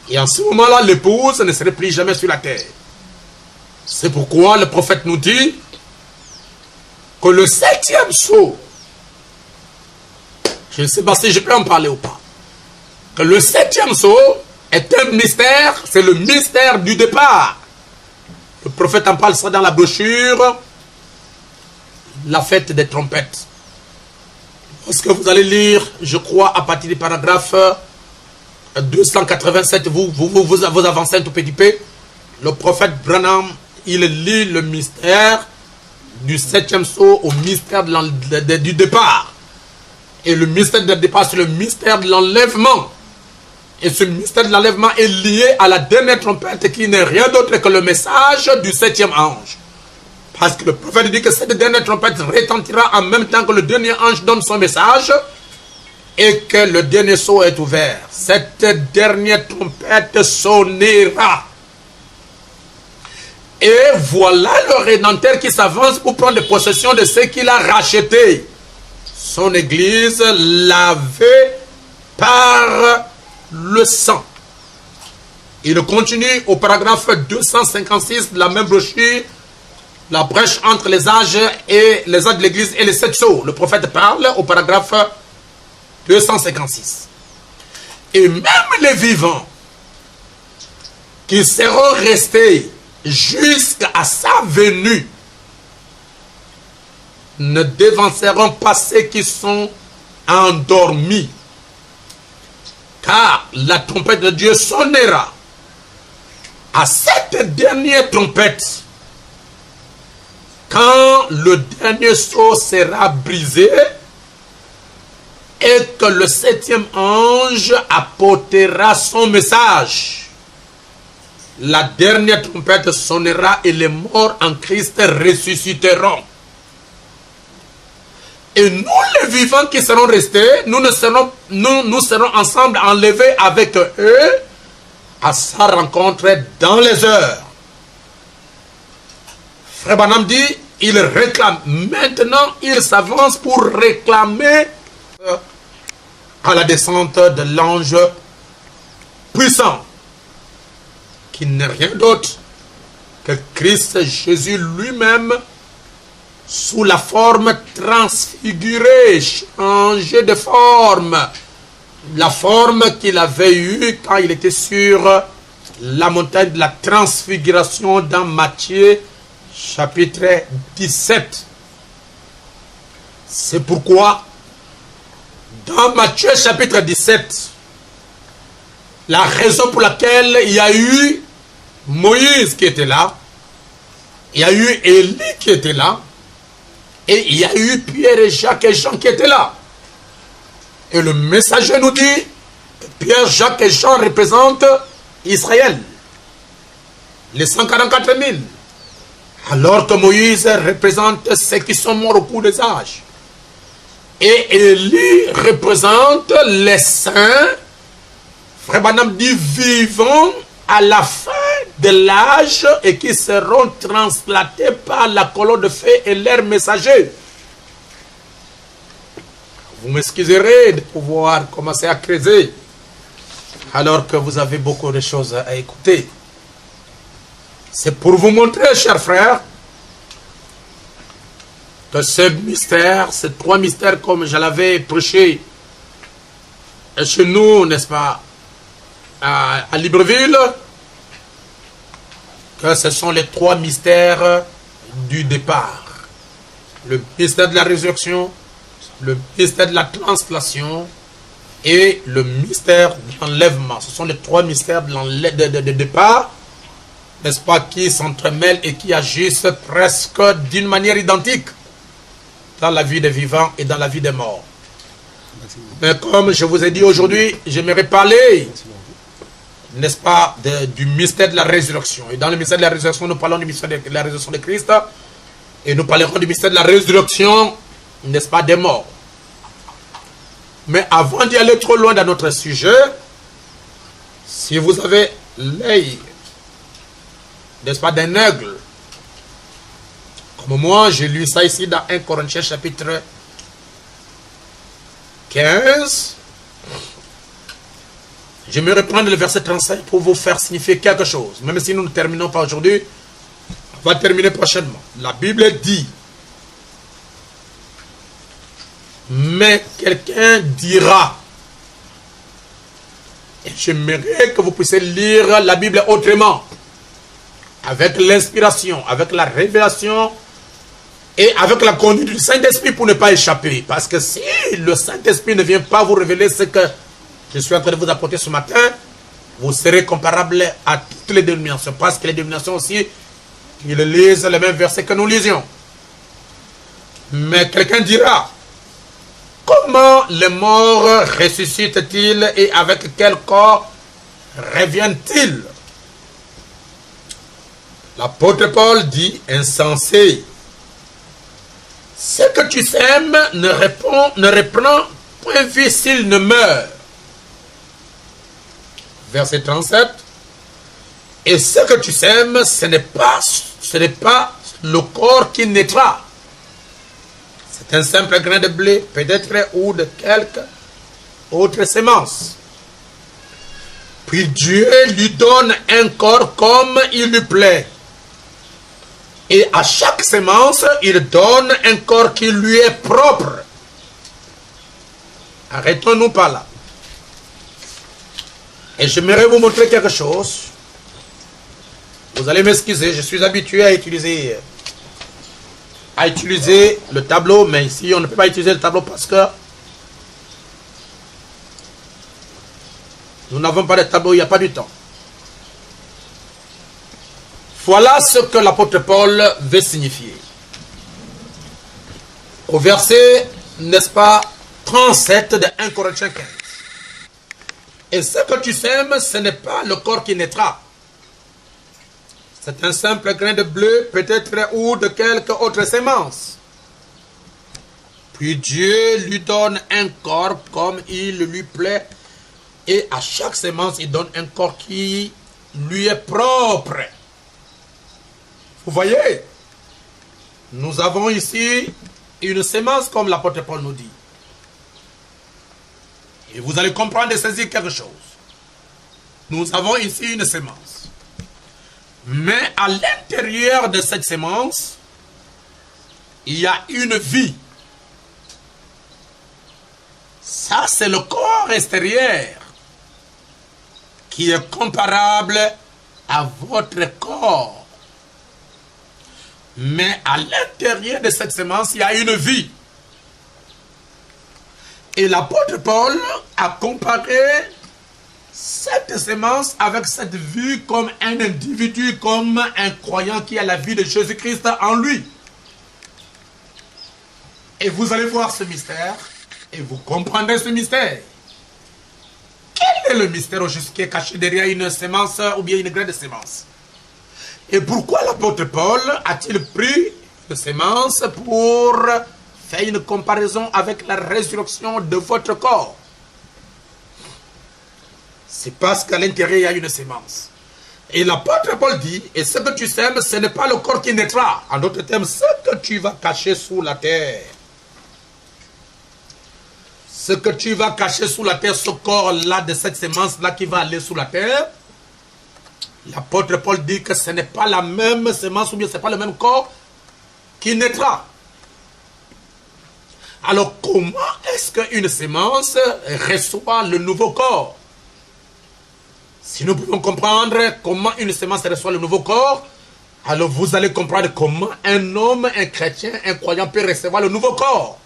Et en ce moment-là, l'épouse ne serait plus jamais sur la terre. C'est pourquoi le prophète nous dit que le 7e sceau, je ne sais pas si je peux en parler ou pas, que le 7e sceau est un mystère, c'est le mystère du départ. Le prophète en parle ça dans la brochure, la fête des trompettes. Lorsque vous allez lire, je crois, à partir du paragraphe 287, vous avancez un tout petit peu, le prophète Branham, il lit le mystère du 7e sceau au mystère du départ. Et le mystère du départ, c'est le mystère de l'enlèvement. Et ce mystère de l'enlèvement est lié à la dernière trompette qui n'est rien d'autre que le message du 7e ange. Parce que le prophète dit que cette dernière trompette retentira en même temps que le dernier ange donne son message et que le dernier sceau est ouvert. Cette dernière trompette sonnera. Et voilà le Rédempteur qui s'avance pour prendre possession de ce qu'il a racheté. Son église lavée par le sang. Il continue au paragraphe 256 de la même brochure, la brèche entre les âges de l'église et les 7 sceaux. Le prophète parle au paragraphe 256. Et même les vivants qui seront restés jusqu'à sa venue ne devanceront pas ceux qui sont endormis. Car la trompette de Dieu sonnera. À cette dernière trompette, quand le dernier sceau sera brisé et que le 7e ange apportera son message, la dernière trompette sonnera et les morts en Christ ressusciteront. Et nous, les vivants qui serons restés, nous serons ensemble enlevés avec eux à sa rencontre dans les heures. Frère Branham dit, il réclame. Maintenant, il s'avance pour réclamer à la descente de l'ange puissant, qui n'est rien d'autre que Christ Jésus lui-même, sous la forme transfigurée, changée de forme. La forme qu'il avait eue quand il était sur la montagne de la transfiguration dans Matthieu chapitre 17. C'est pourquoi Dans Matthieu chapitre 17, la raison pour laquelle il y a eu Moïse qui était là, il y a eu Élie qui était là, et il y a eu Pierre et Jacques et Jean qui étaient là. Et le messager nous dit que Pierre, Jacques et Jean représentent Israël, les 144 000. Alors que Moïse représente ceux qui sont morts au cours des âges. Et Élie représente les saints, Frère Branham dit vivants à la fin de l'âge et qui seront transplantés par la colonne de feu et leurs messagers. Vous m'excuserez de pouvoir commencer à creuser alors que vous avez beaucoup de choses à écouter. C'est pour vous montrer, chers frères, que ce mystère, ces trois mystères comme je l'avais prêché chez nous, n'est-ce pas, à Libreville, que ce sont les trois mystères du départ. Le mystère de la résurrection, le mystère de la translation et le mystère de l'enlèvement. Ce sont les trois mystères de départ, n'est-ce pas, qui s'entremêlent et qui agissent presque d'une manière identique dans la vie des vivants et dans la vie des morts. Mais comme je vous ai dit aujourd'hui, j'aimerais parler, n'est-ce pas, du mystère de la résurrection. Et dans le mystère de la résurrection, nous parlons du mystère de la résurrection de Christ. Et nous parlerons du mystère de la résurrection, n'est-ce pas, des morts. Mais avant d'y aller trop loin dans notre sujet, si vous avez l'œil, n'est-ce pas, d'un aigle, comme moi, j'ai lu ça ici dans 1 Corinthiens chapitre 15. Je vais reprendre le verset 35 pour vous faire signifier quelque chose. Même si nous ne terminons pas aujourd'hui, on va terminer prochainement. La Bible dit, mais quelqu'un dira, et j'aimerais que vous puissiez lire la Bible autrement, avec l'inspiration, avec la révélation, et avec la conduite du Saint-Esprit pour ne pas échapper. Parce que si le Saint-Esprit ne vient pas vous révéler ce que je suis en train de vous apporter ce matin, vous serez comparable à toutes les dénominations. Parce que les dénominations aussi, ils lisent les mêmes versets que nous lisions. Mais quelqu'un dira, comment les morts ressuscitent-ils et avec quel corps reviennent-ils? L'apôtre Paul dit, insensé. Ce que tu sèmes ne reprend point vie s'il ne meurt. Verset 37. Et ce que tu sèmes, ce n'est pas le corps qui naîtra. C'est un simple grain de blé, peut-être, ou de quelque autre semence. Puis Dieu lui donne un corps comme il lui plaît. Et à chaque semence, il donne un corps qui lui est propre. Arrêtons-nous par là. Et j'aimerais vous montrer quelque chose. Vous allez m'excuser, je suis habitué à utiliser le tableau, mais ici on ne peut pas utiliser le tableau parce que nous n'avons pas de tableau, il n'y a pas du temps. Voilà ce que l'apôtre Paul veut signifier. Au verset, n'est-ce pas, 37 de 1 Corinthiens 15. Et ce que tu sèmes, ce n'est pas le corps qui naîtra. C'est un simple grain de bleu, peut-être, ou de quelque autre semence. Puis Dieu lui donne un corps comme il lui plaît. Et à chaque semence, il donne un corps qui lui est propre. Vous voyez, nous avons ici une semence comme l'apôtre Paul nous dit. Et vous allez comprendre et saisir quelque chose. Nous avons ici une semence. Mais à l'intérieur de cette semence, il y a une vie. Ça, c'est le corps extérieur qui est comparable à votre corps. Mais à l'intérieur de cette semence, il y a une vie. Et l'apôtre Paul a comparé cette sémence avec cette vie comme un individu, comme un croyant qui a la vie de Jésus-Christ en lui. Et vous allez voir ce mystère et vous comprendrez ce mystère. Quel est le mystère au juste qui est caché derrière une sémence ou bien une graine de sémence? Et pourquoi l'apôtre Paul a-t-il pris une sémence pour faire une comparaison avec la résurrection de votre corps? C'est parce qu'à l'intérieur, il y a une sémence. Et l'apôtre Paul dit, et ce que tu sèmes, ce n'est pas le corps qui naîtra. En d'autres termes, ce que tu vas cacher sous la terre. Ce que tu vas cacher sous la terre, ce corps-là, de cette sémence-là qui va aller sous la terre, l'apôtre Paul dit que ce n'est pas la même sémence ou bien ce n'est pas le même corps qui naîtra. Alors, comment est-ce qu'une sémence reçoit le nouveau corps? Si nous pouvons comprendre comment une sémence reçoit le nouveau corps, alors vous allez comprendre comment un homme, un chrétien, un croyant peut recevoir le nouveau corps.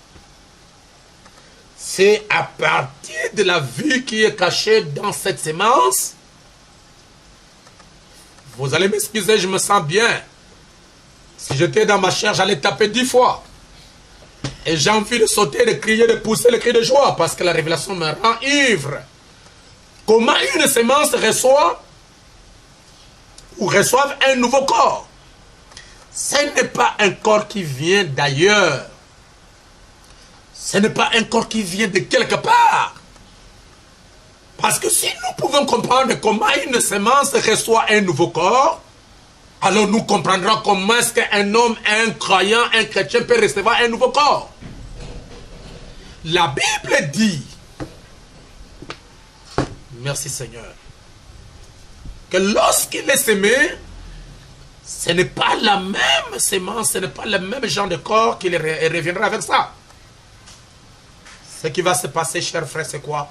C'est à partir de la vie qui est cachée dans cette sémence. Vous allez m'excuser, je me sens bien. Si j'étais dans ma chair, j'allais taper 10 fois. Et j'ai envie de sauter, de crier, de pousser le cri de joie parce que la révélation me rend ivre. Comment une sémence reçoit ou reçoit un nouveau corps? Ce n'est pas un corps qui vient d'ailleurs. Ce n'est pas un corps qui vient de quelque part. Parce que si nous pouvons comprendre comment une sémence reçoit un nouveau corps, alors nous comprendrons comment est-ce qu'un homme, un croyant, un chrétien peut recevoir un nouveau corps. La Bible dit, merci Seigneur, que lorsqu'il est sémé, ce n'est pas la même sémence, ce n'est pas le même genre de corps qu'il reviendra avec ça. Ce qui va se passer, chers frères, c'est quoi?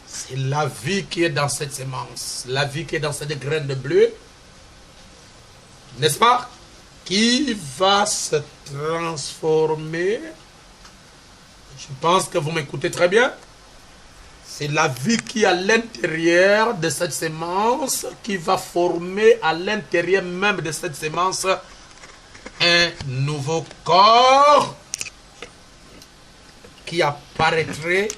C'est la vie qui est dans cette sémence, la vie qui est dans cette graine de bleu, n'est-ce pas? Qui va se transformer. Je pense que vous m'écoutez très bien. C'est la vie qui est à l'intérieur de cette sémence qui va former à l'intérieur même de cette sémence un nouveau corps qui apparaîtrait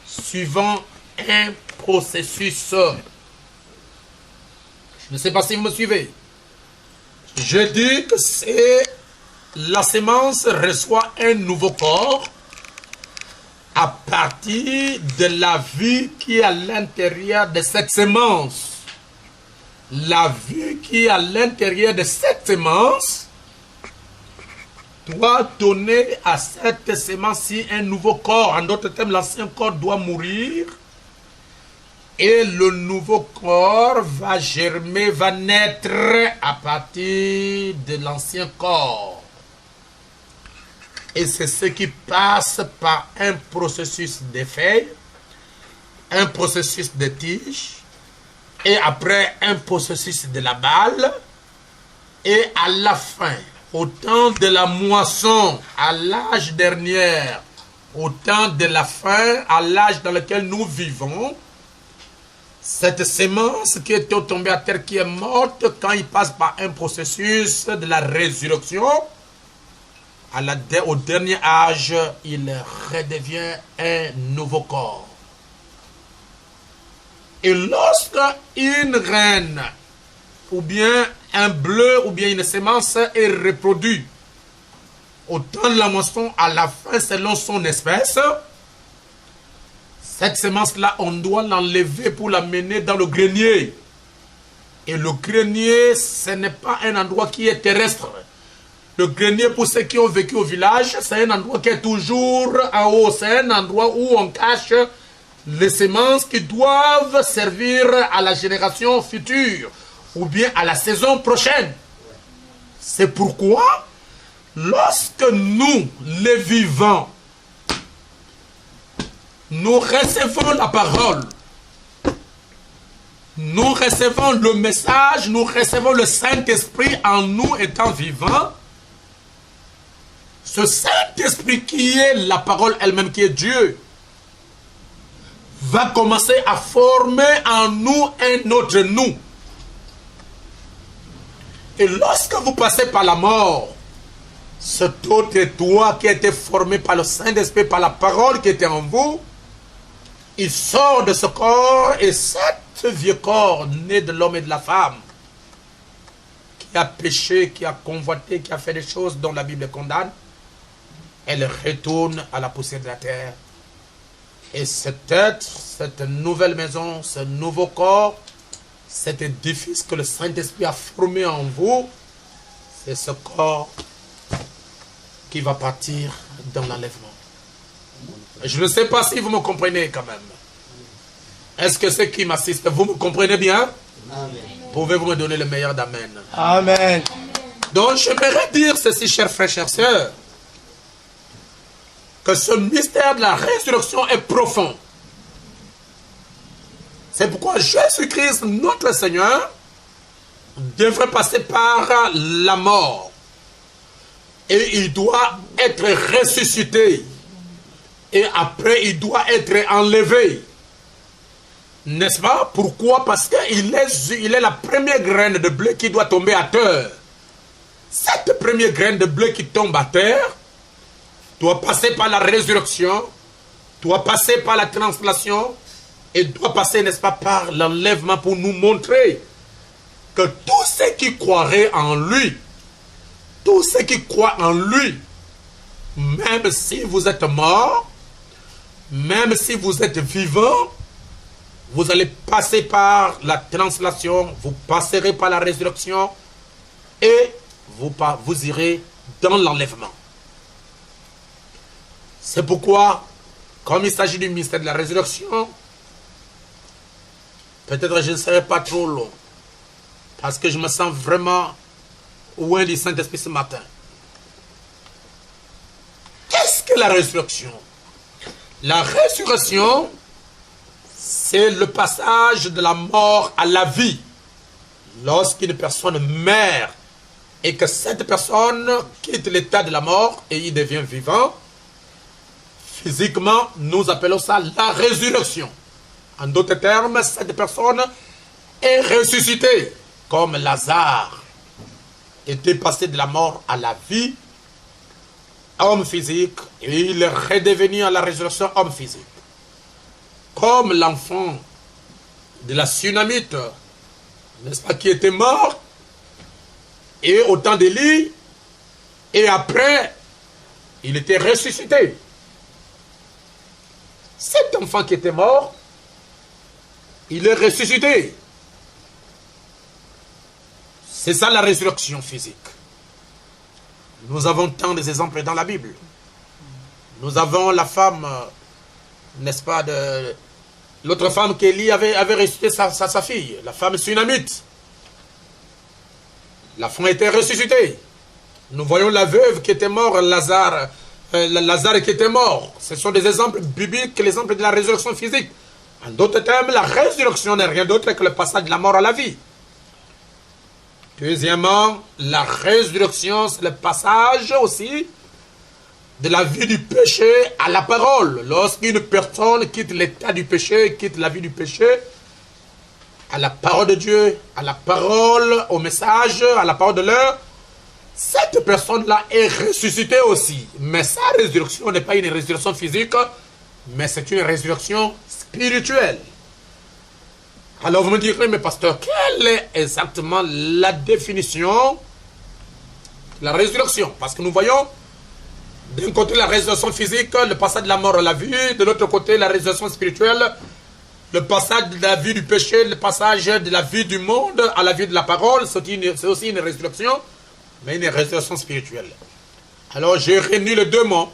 suivant un processus. Je ne sais pas si vous me suivez. Je dis que c'est la sémence reçoit un nouveau corps à partir de la vie qui est à l'intérieur de cette sémence. La vie qui est à l'intérieur de cette sémence doit donner à cette sémence-ci un nouveau corps. En d'autres termes, l'ancien corps doit mourir et le nouveau corps va germer, va naître à partir de l'ancien corps. Et c'est ce qui passe par un processus de feuilles, un processus de tige, et après un processus de la balle, et à la fin, au temps de la moisson, à l'âge dernier, au temps de la fin, à l'âge dans lequel nous vivons, cette sémence qui est tombée à terre, qui est morte, quand il passe par un processus de la résurrection, au dernier âge, il redevient un nouveau corps. Et lorsque une reine, ou bien un bleu, ou bien une sémence est reproduite, au temps de la moisson, à la fin, selon son espèce, cette sémence-là, on doit l'enlever pour la mener dans le grenier. Et le grenier, ce n'est pas un endroit qui est terrestre. Le grenier, pour ceux qui ont vécu au village, c'est un endroit qui est toujours en haut. C'est un endroit où on cache les semences qui doivent servir à la génération future ou bien à la saison prochaine. C'est pourquoi, lorsque nous, les vivants, nous recevons la parole, nous recevons le message, nous recevons le Saint-Esprit en nous étant vivants, ce Saint-Esprit qui est la parole elle-même, qui est Dieu, va commencer à former en nous un autre nous. Et lorsque vous passez par la mort, cet autre toi qui a été formé par le Saint-Esprit, par la parole qui était en vous, il sort de ce corps, et cet vieux corps né de l'homme et de la femme, qui a péché, qui a convoité, qui a fait des choses dont la Bible condamne, elle retourne à la poussière de la terre. Et cet être, cette nouvelle maison, ce nouveau corps, cet édifice que le Saint-Esprit a formé en vous, c'est ce corps qui va partir dans l'enlèvement. Je ne sais pas si vous me comprenez quand même. Est-ce que ceux qui m'assistent, vous me comprenez bien? Amen. Pouvez-vous me donner le meilleur d'amen? Amen. Donc j'aimerais dire ceci, chers frères, chères sœurs, que ce mystère de la résurrection est profond. C'est pourquoi Jésus-Christ, notre Seigneur, devrait passer par la mort. Et il doit être ressuscité. Et après, il doit être enlevé. N'est-ce pas? Pourquoi? Parce qu'il est la première graine de blé qui doit tomber à terre. Cette première graine de blé qui tombe à terre doit passer par la résurrection, doit passer par la translation, et doit passer, n'est-ce pas, par l'enlèvement pour nous montrer que tous ceux qui croiraient en lui, tous ceux qui croient en lui, même si vous êtes mort, même si vous êtes vivant, vous allez passer par la translation, vous passerez par la résurrection et vous irez dans l'enlèvement. C'est pourquoi, comme il s'agit du mystère de la résurrection, peut-être je ne serai pas trop long, parce que je me sens vraiment loin du Saint-Esprit ce matin. Qu'est-ce que la résurrection? La résurrection, c'est le passage de la mort à la vie. Lorsqu'une personne meurt et que cette personne quitte l'état de la mort et il devient vivant, physiquement, nous appelons ça la résurrection. En d'autres termes, cette personne est ressuscitée, comme Lazare était passé de la mort à la vie, homme physique, et il est redevenu à la résurrection homme physique. Comme l'enfant de la Sunamite, n'est-ce pas, qui était mort, et au temps d'Élie, et après, il était ressuscité. Cet enfant qui était mort, il est ressuscité. C'est ça la résurrection physique. Nous avons tant d'exemples dans la Bible. Nous avons la femme, n'est-ce pas, de l'autre femme qu'Élie avait ressuscité sa fille, la femme sunamite. La femme était ressuscitée. Nous voyons la veuve qui était morte, Lazare qui était mort. Ce sont des exemples bibliques, l'exemple de la résurrection physique. En d'autres termes, la résurrection n'est rien d'autre que le passage de la mort à la vie. Deuxièmement, la résurrection, c'est le passage aussi de la vie du péché à la parole. Lorsqu'une personne quitte l'état du péché, quitte la vie du péché, à la parole de Dieu, à la parole, au message, à la parole de l'heure, cette personne-là est ressuscitée aussi. Mais sa résurrection n'est pas une résurrection physique, mais c'est une résurrection spirituelle. Alors vous me direz, mais pasteur, quelle est exactement la définition de la résurrection? Parce que nous voyons d'un côté la résurrection physique, le passage de la mort à la vie, de l'autre côté la résurrection spirituelle, le passage de la vie du péché, le passage de la vie du monde à la vie de la parole, c'est aussi une résurrection, mais une résurrection spirituelle. Alors j'ai réuni les deux mots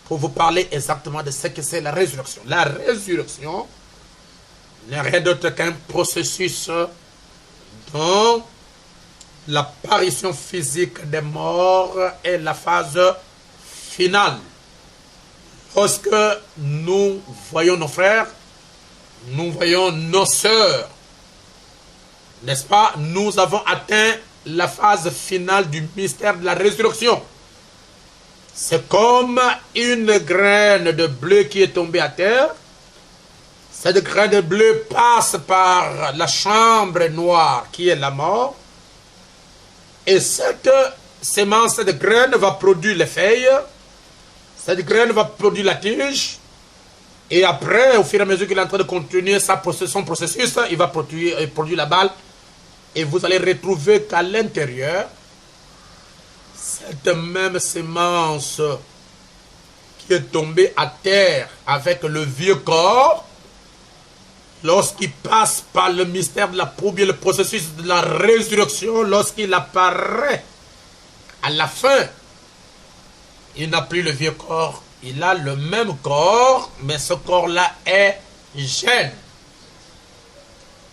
pour vous parler exactement de ce que c'est la résurrection. La résurrection n'est rien d'autre qu'un processus dont l'apparition physique des morts est la phase finale. Lorsque nous voyons nos frères, nous voyons nos sœurs, n'est-ce pas? Nous avons atteint la phase finale du mystère de la résurrection. C'est comme une graine de blé qui est tombée à terre. Cette graine de blé passe par la chambre noire qui est la mort. Et cette sémence de graine va produire les feuilles. Cette graine va produire la tige. Et après, au fur et à mesure qu'il est en train de continuer son processus, il va produire la balle. Et vous allez retrouver qu'à l'intérieur, cette même sémence qui est tombée à terre avec le vieux corps, lorsqu'il passe par le mystère de la proue, le processus de la résurrection, lorsqu'il apparaît à la fin, il n'a plus le vieux corps. Il a le même corps, mais ce corps-là est jeune.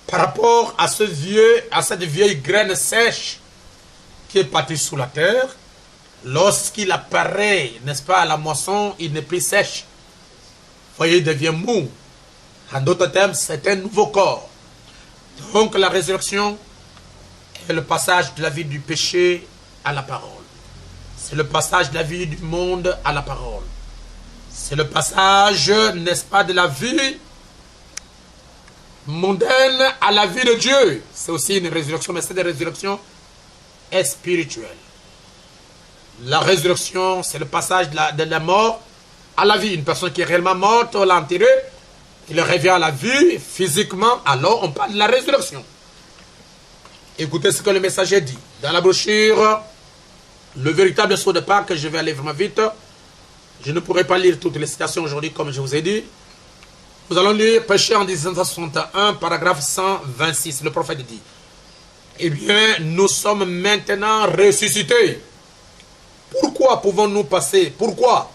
Par rapport à cette vieille graine sèche qui est partie sous la terre, lorsqu'il apparaît, n'est-ce pas, à la moisson, il n'est plus sèche. Voyez, il devient mou. En d'autres termes, c'est un nouveau corps. Donc la résurrection est le passage de la vie du péché à la parole. C'est le passage de la vie du monde à la parole. C'est le passage, n'est-ce pas, de la vie mondaine à la vie de Dieu. C'est aussi une résurrection, mais c'est une résurrection spirituelle. La résurrection, c'est le passage de la mort à la vie. Une personne qui est réellement morte, on l'a enterrée, il revient à la vie physiquement, alors on parle de la résurrection. Écoutez ce que le messager dit. Dans la brochure, le véritable saut de Pâques, je vais aller vraiment vite. Je ne pourrai pas lire toutes les citations aujourd'hui, comme je vous ai dit. Nous allons lire Péché en 1761, paragraphe 126. Le prophète dit, eh bien, nous sommes maintenant ressuscités. Pourquoi pouvons-nous passer? Pourquoi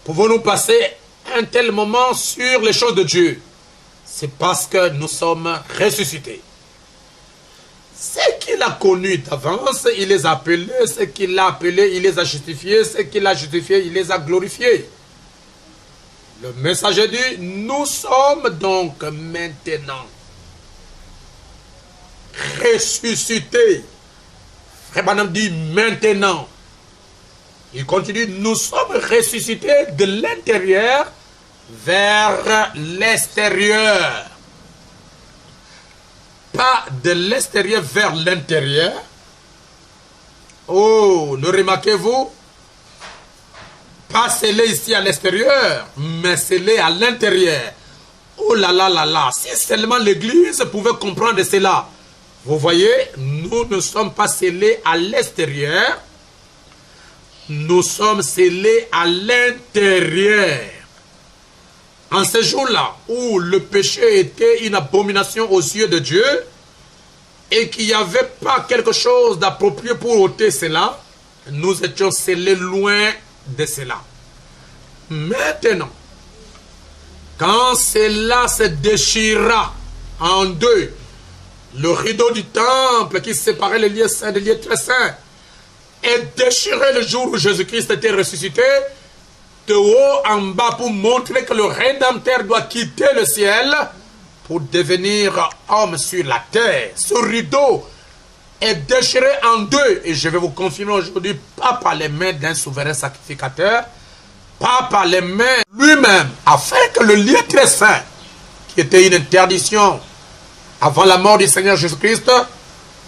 pouvons-nous passer un tel moment sur les choses de Dieu? C'est parce que nous sommes ressuscités. Ce qu'il a connu d'avance, il les a appelés. Ce qu'il a appelé, il les a justifiés. Ce qu'il a justifié, il les a glorifiés. Le messager dit, nous sommes donc maintenant ressuscités. Frère Branham dit maintenant. Il continue, nous sommes ressuscités de l'intérieur vers l'extérieur. Pas de l'extérieur vers l'intérieur. Oh, le remarquez-vous? Pas scellé ici à l'extérieur, mais scellé à l'intérieur. Oh là là là là, si seulement l'Église pouvait comprendre cela. Vous voyez, nous ne sommes pas scellés à l'extérieur. Nous sommes scellés à l'intérieur. En ce jour-là, où le péché était une abomination aux yeux de Dieu, et qu'il n'y avait pas quelque chose d'approprié pour ôter cela, nous étions scellés loin de cela. Maintenant, quand cela se déchira en deux, le rideau du temple qui séparait les lieux saints des lieux très saints, est déchiré le jour où Jésus-Christ était ressuscité, de haut en bas, pour montrer que le Rédempteur doit quitter le ciel pour devenir homme sur la terre. Ce rideau est déchiré en deux, et je vais vous confirmer aujourd'hui, pas par les mains d'un souverain sacrificateur, pas par les mains lui-même, afin que le lieu très saint, qui était une interdiction avant la mort du Seigneur Jésus-Christ,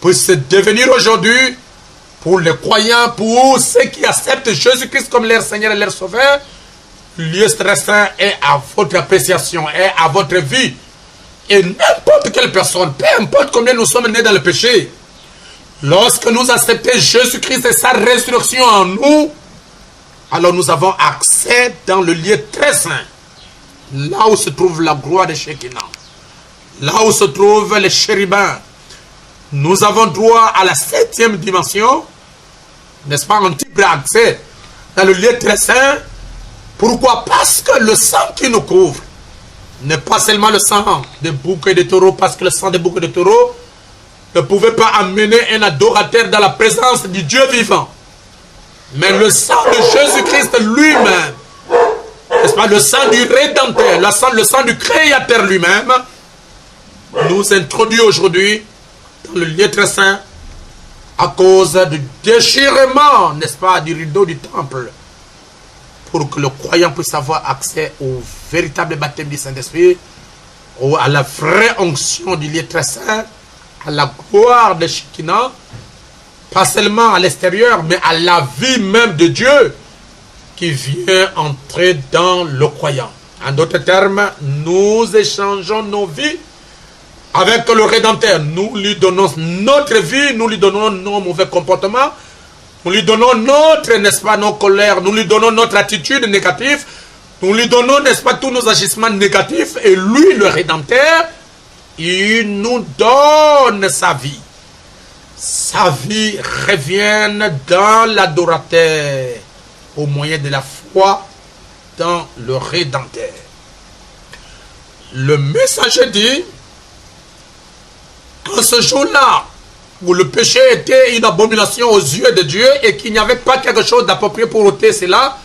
puisse devenir aujourd'hui, pour les croyants, pour ceux qui acceptent Jésus-Christ comme leur Seigneur et leur Sauveur, le lieu très saint est à votre appréciation, est à votre vie. Et n'importe quelle personne, peu importe combien nous sommes nés dans le péché, lorsque nous acceptons Jésus-Christ et sa résurrection en nous, alors nous avons accès dans le lieu très saint, là où se trouve la gloire de Shekinah, là où se trouvent les chérubins. Nous avons droit à la 7e dimension, n'est-ce pas, un type d'accès dans le lieu très saint. Pourquoi? Parce que le sang qui nous couvre n'est pas seulement le sang des boucs et des taureaux, parce que le sang des boucs et des taureaux ne pouvait pas amener un adorateur dans la présence du Dieu vivant. Mais le sang de Jésus-Christ lui-même, n'est-ce pas, le sang du Rédempteur, le sang du Créateur lui-même, nous introduit aujourd'hui dans le lieu très saint à cause du déchirement, n'est-ce pas, du rideau du temple pour que le croyant puisse avoir accès au véritable baptême du Saint-Esprit, à la vraie onction du lieu très saint, à la gloire de Shekinah, pas seulement à l'extérieur, mais à la vie même de Dieu qui vient entrer dans le croyant. En d'autres termes, nous échangeons nos vies avec le Rédempteur. Nous lui donnons notre vie, nous lui donnons nos mauvais comportements, nous lui donnons notre, n'est-ce pas, nos colères, nous lui donnons notre attitude négative, nous lui donnons, n'est-ce pas, tous nos agissements négatifs, et lui, le Rédempteur, il nous donne sa vie. Sa vie revient dans l'adorateur au moyen de la foi dans le Rédempteur. Le messager dit, en ce jour-là, où le péché était une abomination aux yeux de Dieu et qu'il n'y avait pas quelque chose d'approprié pour ôter cela,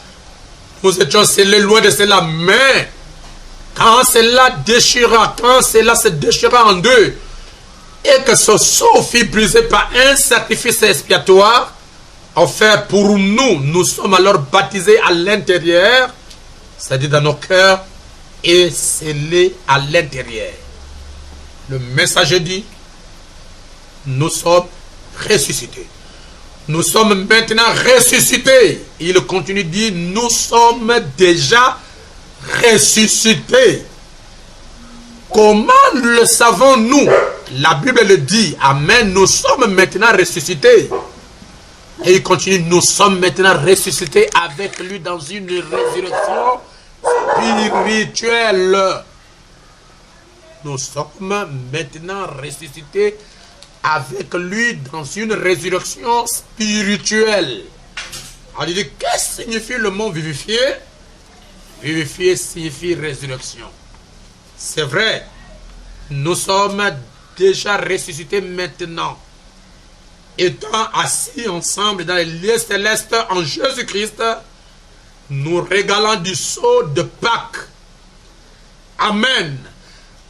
nous étions scellés loin de cela. Mais quand cela déchira, quand cela se déchira en deux, et que ce sceau fut brisé par un sacrifice expiatoire offert pour nous, nous sommes alors baptisés à l'intérieur, c'est-à-dire dans nos cœurs, et scellés à l'intérieur. Le messager dit, nous sommes ressuscités. Nous sommes maintenant ressuscités. Il continue de dire, nous sommes déjà ressuscités. Comment le savons-nous? La Bible le dit, amen, nous sommes maintenant ressuscités. Et il continue, nous sommes maintenant ressuscités avec lui dans une résurrection spirituelle. Nous sommes maintenant ressuscités avec lui dans une résurrection spirituelle. On dit, qu'est-ce que signifie le mot vivifier? Vivifier signifie résurrection. C'est vrai, nous sommes déjà ressuscités maintenant, étant assis ensemble dans les lieux célestes en Jésus-Christ, nous régalant du sceau de Pâques. Amen.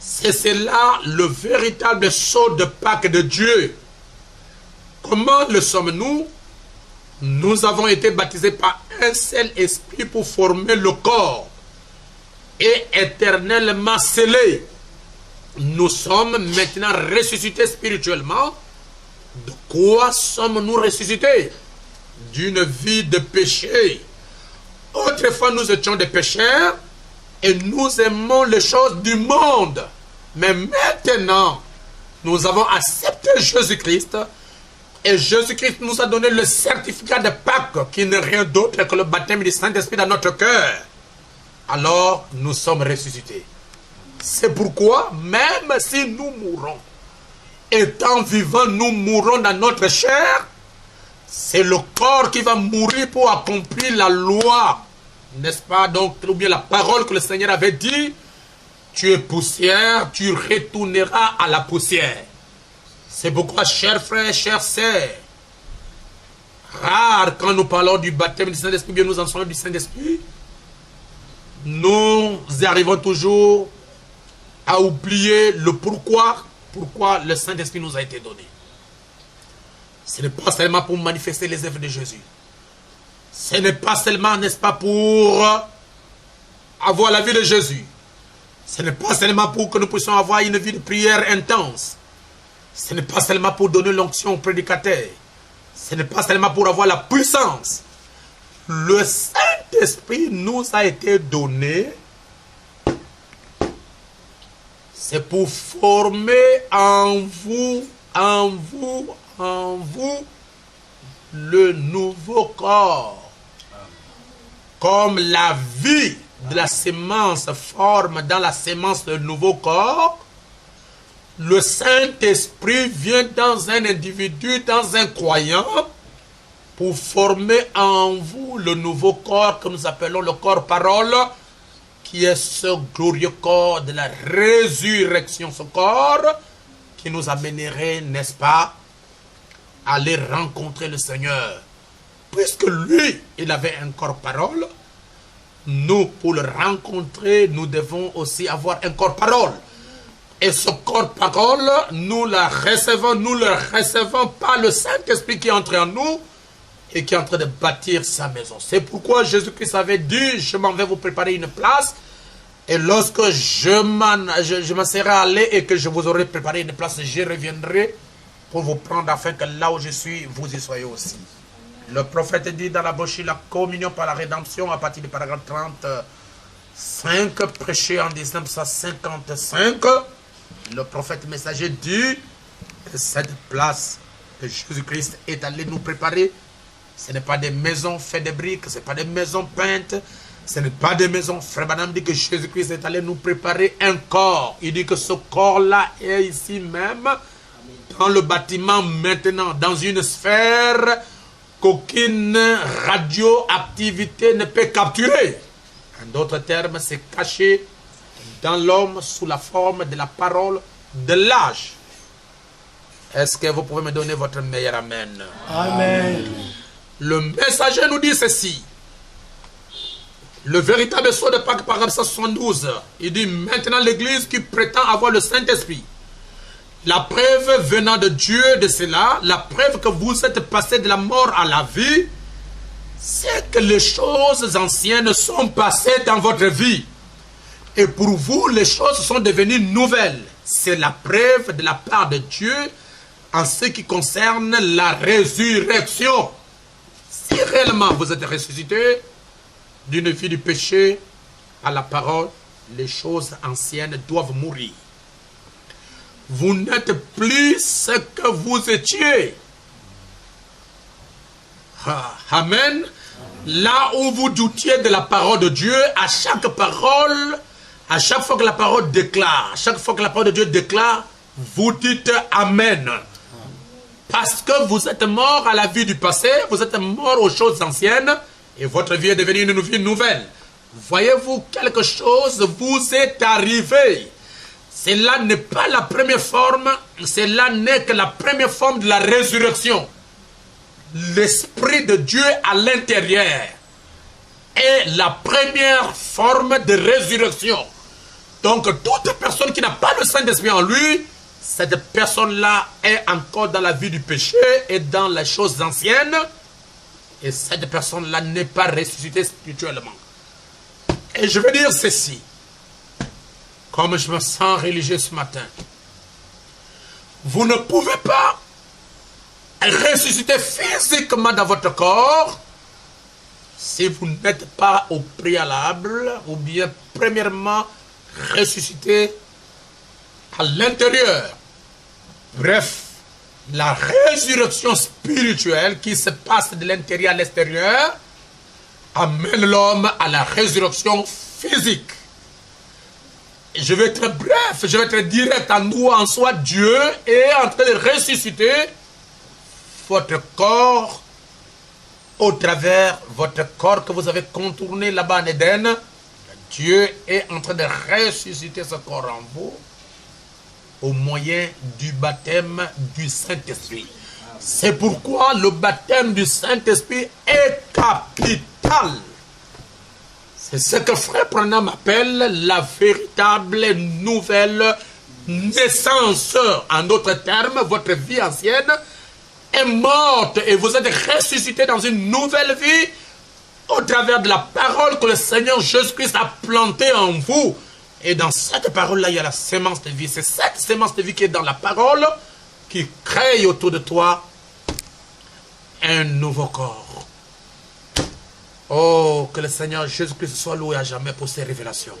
C'est cela le véritable sceau de Pâques de Dieu. Comment le sommes-nous? Nous avons été baptisés par un seul esprit pour former le corps et éternellement scellés. Nous sommes maintenant ressuscités spirituellement. De quoi sommes-nous ressuscités? D'une vie de péché. Autrefois, nous étions des pécheurs et nous aimons les choses du monde. Mais maintenant, nous avons accepté Jésus-Christ et Jésus-Christ nous a donné le certificat de Pâques qui n'est rien d'autre que le baptême du Saint-Esprit dans notre cœur. Alors, nous sommes ressuscités. C'est pourquoi, même si nous mourons, étant vivants, nous mourons dans notre chair, c'est le corps qui va mourir pour accomplir la loi. N'est-ce pas? Donc, ou bien la parole que le Seigneur avait dit, tu es poussière, tu retourneras à la poussière. C'est pourquoi, chers frères, chères sœurs, rare quand nous parlons du baptême du Saint-Esprit, bien nous enseignons du Saint-Esprit, nous arrivons toujours à oublier le pourquoi le Saint-Esprit nous a été donné. Ce n'est pas seulement pour manifester les œuvres de Jésus. Ce n'est pas seulement, n'est-ce pas, pour avoir la vie de Jésus. Ce n'est pas seulement pour que nous puissions avoir une vie de prière intense. Ce n'est pas seulement pour donner l'onction au prédicateur. Ce n'est pas seulement pour avoir la puissance. Le Saint-Esprit nous a été donné. C'est pour former en vous, le nouveau corps. Comme la vie de la sémence forme dans la sémence le nouveau corps, le Saint-Esprit vient dans un individu, dans un croyant, pour former en vous le nouveau corps que nous appelons le corps-parole, qui est ce glorieux corps de la résurrection, ce corps qui nous amènerait, n'est-ce pas, à aller rencontrer le Seigneur. Puisque lui, il avait un corps-parole, nous, pour le rencontrer, nous devons aussi avoir un corps-parole. Et ce corps-parole, nous le recevons par le Saint-Esprit qui entre en nous, et qui est en train de bâtir sa maison. C'est pourquoi Jésus-Christ avait dit, je m'en vais vous préparer une place, et lorsque je m'en serai allé et que je vous aurai préparé une place, je reviendrai pour vous prendre afin que là où je suis, vous y soyez aussi. Le prophète dit dans la brochure la communion par la rédemption à partir du paragraphe 35, prêché en 1955. Le prophète messager dit que cette place que Jésus-Christ est allé nous préparer, ce n'est pas des maisons faites de briques, ce n'est pas des maisons peintes, ce n'est pas des maisons. Frère Branham dit que Jésus-Christ est allé nous préparer un corps. Il dit que ce corps-là est ici même, dans le bâtiment maintenant, dans une sphère qu'aucune radioactivité ne peut capturer. En d'autres termes, c'est caché dans l'homme sous la forme de la parole de l'âge. Est-ce que vous pouvez me donner votre meilleur amen? Amen. Le messager nous dit ceci. Le véritable sceau de Pâques, paragraphe 172. Il dit maintenant l'église qui prétend avoir le Saint-Esprit. La preuve venant de Dieu de cela, la preuve que vous êtes passé de la mort à la vie, c'est que les choses anciennes sont passées dans votre vie. Et pour vous, les choses sont devenues nouvelles. C'est la preuve de la part de Dieu en ce qui concerne la résurrection. Si réellement vous êtes ressuscité d'une vie du péché à la parole, les choses anciennes doivent mourir. Vous n'êtes plus ce que vous étiez. Amen. Là où vous doutiez de la parole de Dieu, à chaque parole, à chaque fois que la parole déclare, à chaque fois que la parole de Dieu déclare, vous dites Amen. Parce que vous êtes mort à la vie du passé, vous êtes mort aux choses anciennes, et votre vie est devenue une vie nouvelle. Voyez-vous, quelque chose vous est arrivé. Cela n'est pas la première forme, cela n'est que la première forme de la résurrection. L'Esprit de Dieu à l'intérieur est la première forme de résurrection. Donc toute personne qui n'a pas le Saint-Esprit en lui, cette personne-là est encore dans la vie du péché et dans les choses anciennes. Et cette personne-là n'est pas ressuscitée spirituellement. Et je veux dire ceci. Comme je me sens religieux ce matin. Vous ne pouvez pas ressusciter physiquement dans votre corps si vous n'êtes pas au préalable ou bien premièrement ressuscité à l'intérieur. Bref, la résurrection spirituelle qui se passe de l'intérieur à l'extérieur amène l'homme à la résurrection physique. Je vais être bref, je vais être direct en nous, en soi, Dieu est en train de ressusciter votre corps au travers votre corps que vous avez contourné là-bas en Éden. Dieu est en train de ressusciter ce corps en vous au moyen du baptême du Saint-Esprit. C'est pourquoi le baptême du Saint-Esprit est capital. C'est ce que Frère Branham appelle la véritable nouvelle naissance. En d'autres termes, votre vie ancienne est morte et vous êtes ressuscité dans une nouvelle vie au travers de la parole que le Seigneur Jésus-Christ a plantée en vous. Et dans cette parole-là, il y a la sémence de vie. C'est cette sémence de vie qui est dans la parole qui crée autour de toi un nouveau corps. Oh, que le Seigneur Jésus-Christ soit loué à jamais pour ces révélations.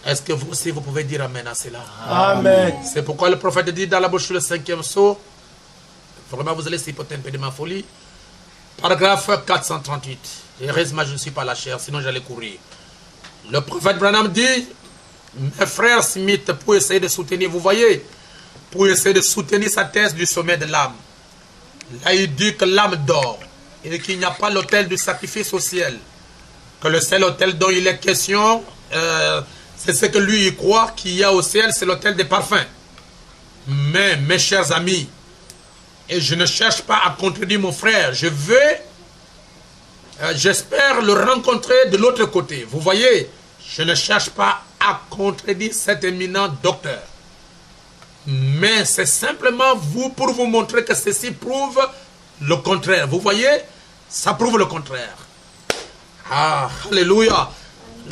Est-ce que vous aussi, vous pouvez dire Amen à cela? Amen. C'est pourquoi le prophète dit dans la bouche le 5e sceau, vraiment vous allez s'hypothèser un peu de ma folie, paragraphe 438. Heureusement, je ne suis pas la chair, sinon j'allais courir. Le prophète Branham dit, mes frères Smith, pour essayer de soutenir, vous voyez, pour essayer de soutenir sa thèse du sommet de l'âme. Là, il dit que l'âme dort. Et qu'il n'y a pas l'autel du sacrifice au ciel. Que le seul autel dont il est question, c'est ce que lui il croit qu'il y a au ciel, c'est l'autel des parfums. Mais, mes chers amis, et je ne cherche pas à contredire mon frère, j'espère le rencontrer de l'autre côté. Vous voyez, je ne cherche pas à contredire cet éminent docteur. Mais c'est simplement pour vous montrer que ceci prouve le contraire. Vous voyez, ça prouve le contraire. Ah, alléluia.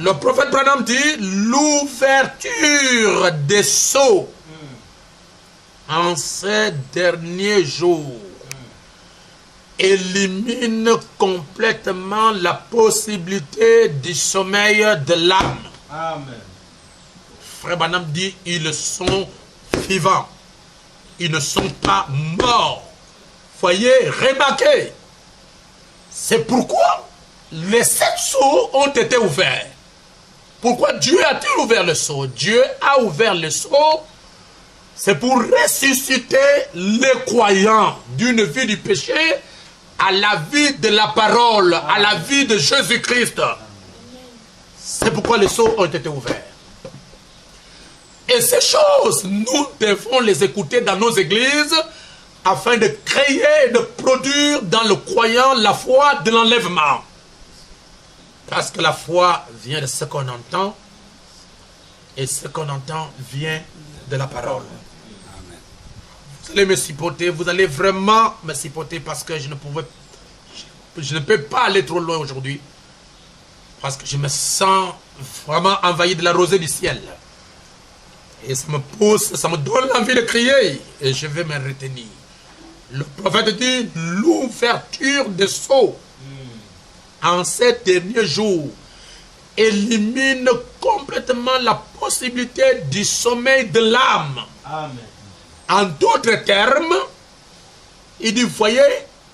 Le prophète Branham dit, l'ouverture des sceaux en ces derniers jours élimine complètement la possibilité du sommeil de l'âme. Amen. Frère Branham dit, ils sont vivants. Ils ne sont pas morts. Voyez, remarquez. C'est pourquoi les 7 sceaux ont été ouverts. Pourquoi Dieu a-t-il ouvert le sceau? Dieu a ouvert le sceau, c'est pour ressusciter les croyants d'une vie du péché à la vie de la parole, à la vie de Jésus-Christ. C'est pourquoi les sceaux ont été ouverts. Et ces choses, nous devons les écouter dans nos églises afin de créer et de produire dans le croyant la foi de l'enlèvement. Parce que la foi vient de ce qu'on entend et ce qu'on entend vient de la parole. Amen. Vous allez me supporter, vous allez vraiment me supporter parce que je ne peux pas aller trop loin aujourd'hui parce que je me sens vraiment envahi de la rosée du ciel. Et ça me pousse, ça me donne envie de crier. Et je vais me retenir. Le prophète dit, l'ouverture des sceaux en ces derniers jours élimine complètement la possibilité du sommeil de l'âme. En d'autres termes, il dit, voyez,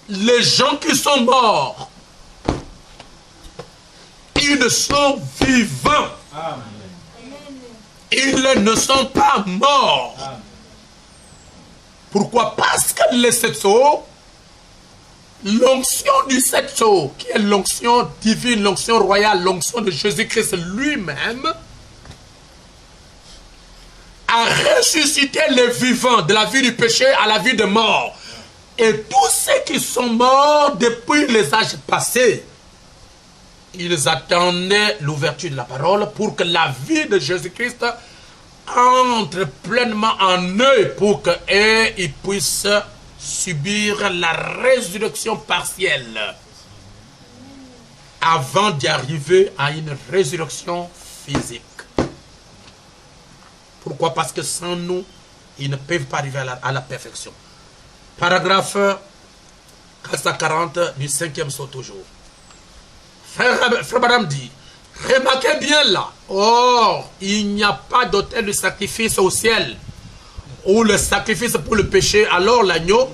les gens qui sont morts, ils sont vivants. Amen. Ils ne sont pas morts. Amen. Pourquoi? Parce que les 7 sceaux, l'onction du 7 sceaux, qui est l'onction divine, l'onction royale, l'onction de Jésus-Christ lui-même, a ressuscité les vivants de la vie du péché à la vie de mort. Et tous ceux qui sont morts depuis les âges passés, ils attendaient l'ouverture de la parole pour que la vie de Jésus-Christ entre pleinement en eux pour qu'ils puissent subir la résurrection partielle avant d'y arriver à une résurrection physique. Pourquoi? Parce que sans nous, ils ne peuvent pas arriver à la perfection. Paragraphe 440 du 5e sceau toujours. Frère Branham dit, remarquez bien là, or, il n'y a pas d'autel de sacrifice au ciel, ou le sacrifice pour le péché, alors l'agneau,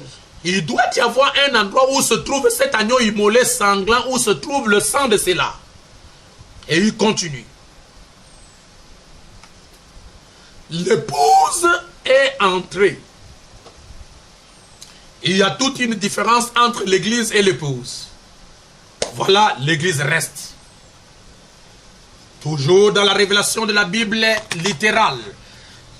il doit y avoir un endroit où se trouve cet agneau immolé sanglant, où se trouve le sang de cela. Et il continue. L'épouse est entrée. Il y a toute une différence entre l'église et l'épouse. Voilà, l'église reste. Toujours dans la révélation de la Bible littérale.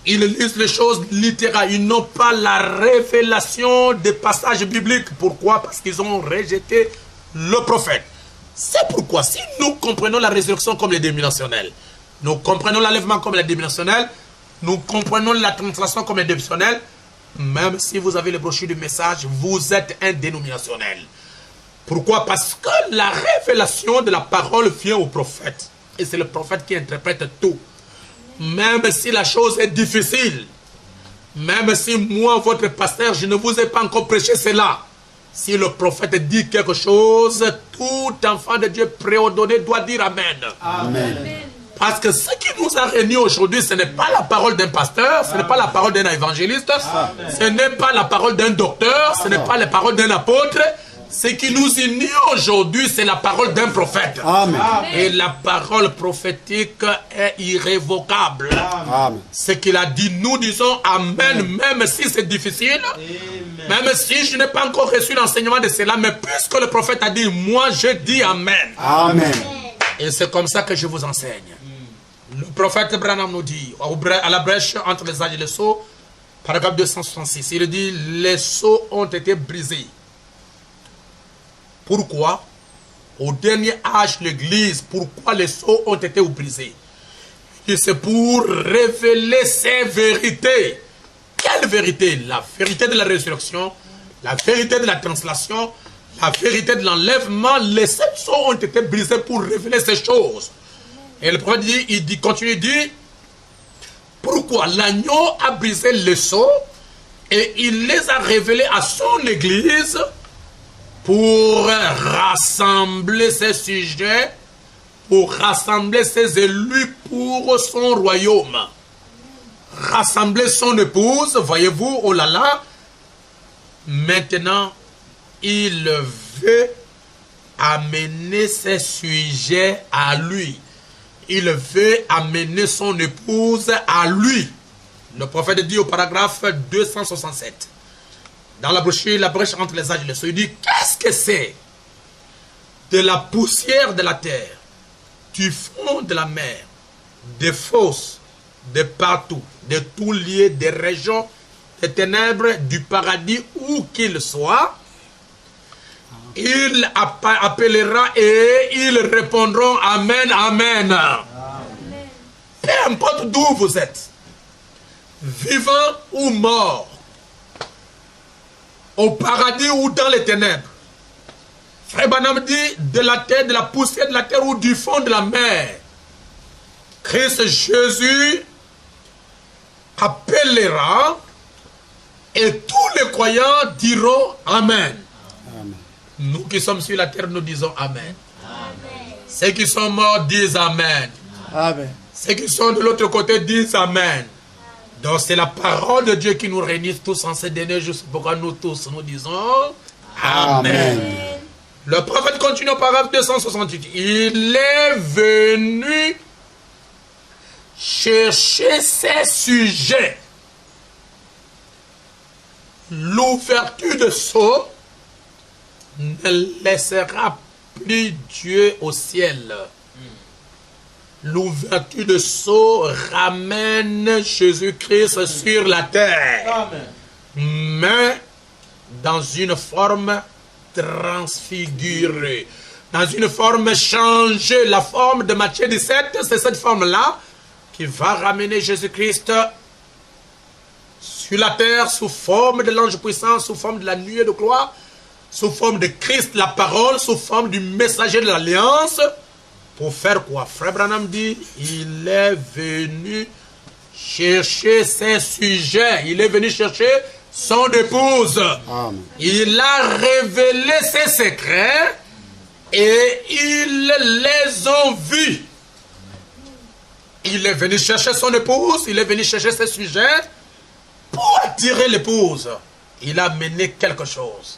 Ils lisent les choses littérales. Ils n'ont pas la révélation des passages bibliques. Pourquoi? Parce qu'ils ont rejeté le prophète. C'est pourquoi, si nous comprenons la résurrection comme les dénominationnels, nous comprenons l'enlèvement comme les dénominationnels, nous comprenons la translation comme les dénominationnels, même si vous avez le brochure du message, vous êtes un dénominationnel. Pourquoi? Parce que la révélation de la parole vient au prophète. Et c'est le prophète qui interprète tout. Même si la chose est difficile, même si moi, votre pasteur, je ne vous ai pas encore prêché cela, si le prophète dit quelque chose, tout enfant de Dieu préordonné doit dire Amen. Amen. Parce que ce qui nous a réunis aujourd'hui, ce n'est pas la parole d'un pasteur, ce n'est pas la parole d'un évangéliste, ce n'est pas la parole d'un docteur, ce n'est pas la parole d'un apôtre. Ce qui nous unit aujourd'hui, c'est la parole d'un prophète. Amen. Et la parole prophétique est irrévocable. Amen. Ce qu'il a dit, nous disons Amen, même si c'est difficile, même si je n'ai pas encore reçu l'enseignement de cela, mais puisque le prophète a dit, moi je dis Amen. Amen. Et c'est comme ça que je vous enseigne. Le prophète Branham nous dit, à la brèche entre les âges et les sceaux, paragraphe 266, il dit, les sceaux ont été brisés. Pourquoi? Au dernier âge de l'Église, pourquoi les sceaux ont été brisés? Et c'est pour révéler ces vérités. Quelle vérité? La vérité de la résurrection, la vérité de la translation, la vérité de l'enlèvement, les sept sceaux ont été brisés pour révéler ces choses. Et le prophète dit, continue, dit, pourquoi l'agneau a brisé les sceaux et il les a révélés à son église pour rassembler ses sujets, pour rassembler ses élus pour son royaume. Rassembler son épouse, voyez-vous, oh là là, maintenant, il veut amener ses sujets à lui. Il veut amener son épouse à lui. Le prophète dit au paragraphe 267, dans la brochure, la brèche entre les âges et les sceaux, il dit, qu'est-ce que c'est? De la poussière de la terre, du fond de la mer, des fosses, de partout, de tous lieux, des régions, des ténèbres, du paradis, où qu'il soit, il appellera et ils répondront Amen, Amen. Amen. Peu importe d'où vous êtes, vivant ou mort, au paradis ou dans les ténèbres. Frère Branham dit de la terre, de la poussière de la terre ou du fond de la mer. Christ Jésus appellera et tous les croyants diront Amen. Amen. Nous qui sommes sur la terre, nous disons Amen. Amen. Ceux qui sont morts disent Amen. Amen. Ceux qui sont de l'autre côté disent Amen. Donc c'est la parole de Dieu qui nous réunit tous en ces derniers jours. C'est pourquoi nous tous, nous disons Amen. Amen. Le prophète continue au paragraphe 268. Il est venu chercher ses sujets. L'ouverture de sceaux ne laissera plus Dieu au ciel. L'ouverture de sceaux ramène Jésus-Christ sur la terre. Amen. Mais dans une forme transfigurée, dans une forme changée. La forme de Matthieu 17, c'est cette forme-là qui va ramener Jésus-Christ sur la terre sous forme de l'ange puissant, sous forme de la nuée de gloire, sous forme de Christ, la parole, sous forme du messager de l'alliance. Pour faire quoi? Frère Branham dit, il est venu chercher ses sujets. Il est venu chercher son épouse. Amen. Il a révélé ses secrets et ils les ont vus. Il est venu chercher son épouse, il est venu chercher ses sujets. Pour attirer l'épouse, il a mené quelque chose.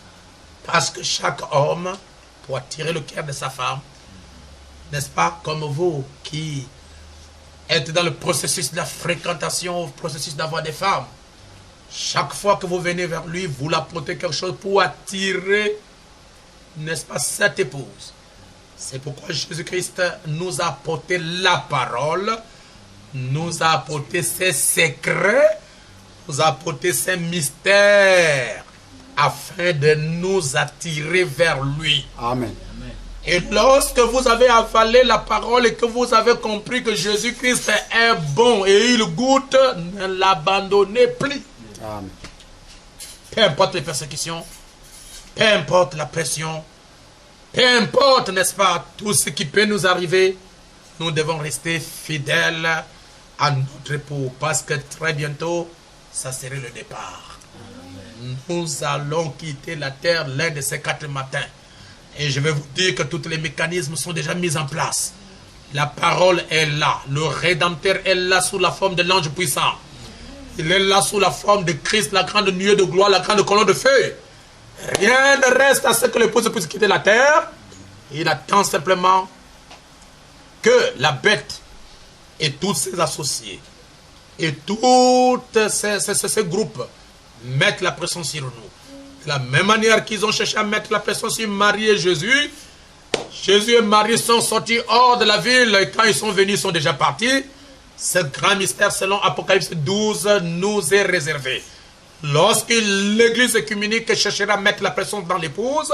Parce que chaque homme, pour attirer le cœur de sa femme, n'est-ce pas, comme vous qui êtes dans le processus de la fréquentation, le processus d'avoir des femmes, chaque fois que vous venez vers lui, vous l'apportez quelque chose pour attirer, n'est-ce pas, cette épouse. C'est pourquoi Jésus-Christ nous a apporté la parole, nous a apporté ses secrets, nous a apporté ses mystères, afin de nous attirer vers lui. Amen. Et lorsque vous avez avalé la parole et que vous avez compris que Jésus-Christ est bon et il goûte, ne l'abandonnez plus. Amen. Peu importe les persécutions, peu importe la pression, peu importe, n'est-ce pas, tout ce qui peut nous arriver, nous devons rester fidèles à notre époux parce que très bientôt, ça serait le départ. Amen. Nous allons quitter la terre l'un de ces 4 matins. Et je vais vous dire que tous les mécanismes sont déjà mis en place. La parole est là. Le Rédempteur est là sous la forme de l'ange puissant. Il est là sous la forme de Christ, la grande nuée de gloire, la grande colonne de feu. Rien ne reste à ce que l'épouse puisse quitter la terre. Il attend simplement que la bête et tous ses associés et tous ces groupes mettent la pression sur nous. De la même manière qu'ils ont cherché à mettre la pression sur Marie et Jésus, Jésus et Marie sont sortis hors de la ville et quand ils sont venus, ils sont déjà partis. Ce grand mystère, selon Apocalypse 12, nous est réservé. Lorsque l'église œcuménique cherchera à mettre la pression dans l'épouse,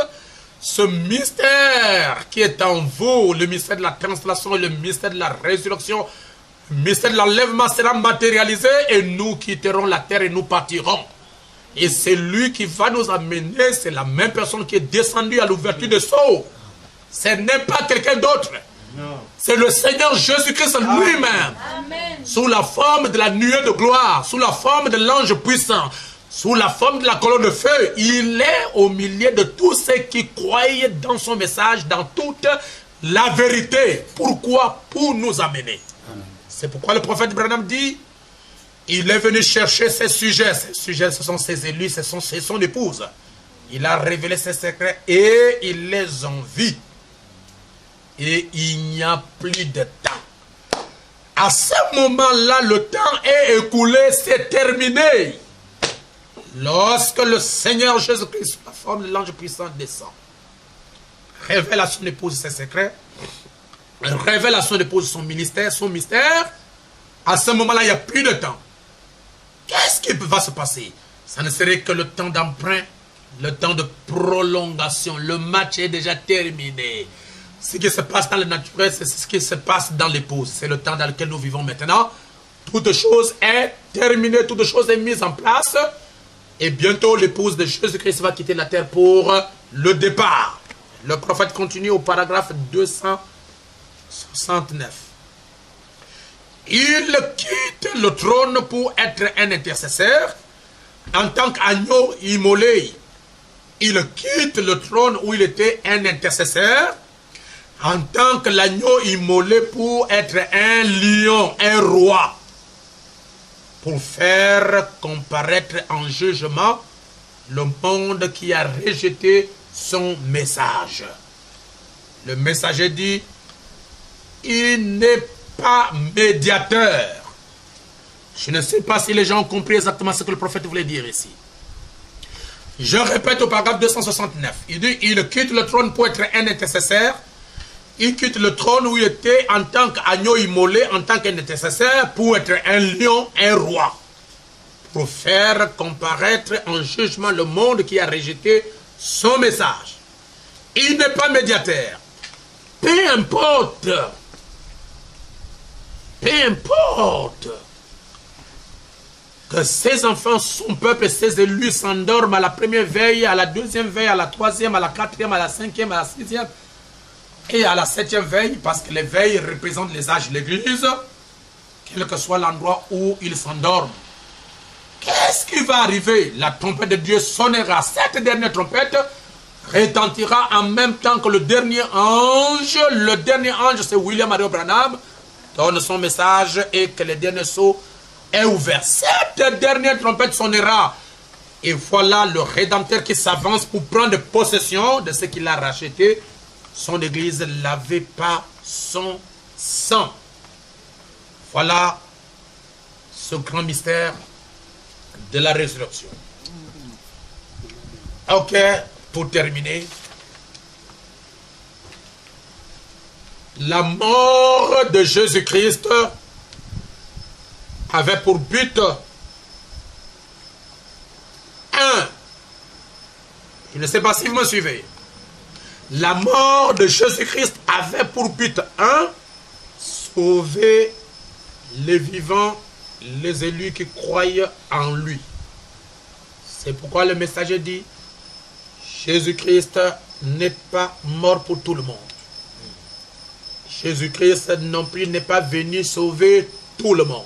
ce mystère qui est en vous, le mystère de la translation, le mystère de la résurrection, le mystère de l'enlèvement sera matérialisé et nous quitterons la terre et nous partirons. Et c'est lui qui va nous amener, c'est la même personne qui est descendue à l'ouverture de sceaux. Ce n'est pas quelqu'un d'autre. C'est le Seigneur Jésus-Christ lui-même. Sous la forme de la nuée de gloire, sous la forme de l'ange puissant, sous la forme de la colonne de feu. Il est au milieu de tous ceux qui croient dans son message, dans toute la vérité. Pourquoi? Pour nous amener. C'est pourquoi le prophète Branham dit, il est venu chercher ses sujets. Ses sujets, ce sont ses élus, c'est son épouse. Il a révélé ses secrets et il les envie. Et il n'y a plus de temps. À ce moment-là, le temps est écoulé, c'est terminé. Lorsque le Seigneur Jésus-Christ, sous la forme de l'ange puissant, descend, révèle à son épouse ses secrets, révèle à son épouse son ministère, son mystère, à ce moment-là, il n'y a plus de temps. Qu'est-ce qui va se passer? Ça ne serait que le temps d'emprunt, le temps de prolongation. Le match est déjà terminé. Ce qui se passe dans le naturel, c'est ce qui se passe dans l'épouse. C'est le temps dans lequel nous vivons maintenant. Toute chose est terminée, toute chose est mise en place. Et bientôt, l'épouse de Jésus-Christ va quitter la terre pour le départ. Le prophète continue au paragraphe 269. Il quitte le trône pour être un intercesseur en tant qu'agneau immolé. Il quitte le trône où il était un intercesseur en tant que l'agneau immolé pour être un lion, un roi, pour faire comparaître en jugement le monde qui a rejeté son message. Le messager dit, il n'est pas médiateur. Je ne sais pas si les gens ont compris exactement ce que le prophète voulait dire ici. Je répète au paragraphe 269. Il dit, il quitte le trône pour être un intercesseur. Il quitte le trône où il était en tant qu'agneau immolé, en tant qu'un intercesseur, pour être un lion, un roi. Pour faire comparaître en jugement le monde qui a rejeté son message. Il n'est pas médiateur. Peu importe que ses enfants, son peuple, ses élus s'endorment à la première veille, à la deuxième veille, à la troisième, à la quatrième, à la cinquième, à la sixième et à la septième veille, parce que les veilles représentent les âges de l'Église, quel que soit l'endroit où ils s'endorment. Qu'est-ce qui va arriver? La trompette de Dieu sonnera. Cette dernière trompette retentira en même temps que le dernier ange. Le dernier ange, c'est William Marion Branham, donne son message et que le dernier sceau est ouvert. Cette dernière trompette sonnera. Et voilà le Rédempteur qui s'avance pour prendre possession de ce qu'il a racheté. Son église lavée par son sang. Voilà ce grand mystère de la résurrection. Ok, pour terminer. La mort de Jésus-Christ avait pour but je ne sais pas si vous me suivez. La mort de Jésus-Christ avait pour but sauver les vivants, les élus qui croient en lui. C'est pourquoi le messager dit, Jésus-Christ n'est pas mort pour tout le monde. Jésus-Christ non plus n'est pas venu sauver tout le monde.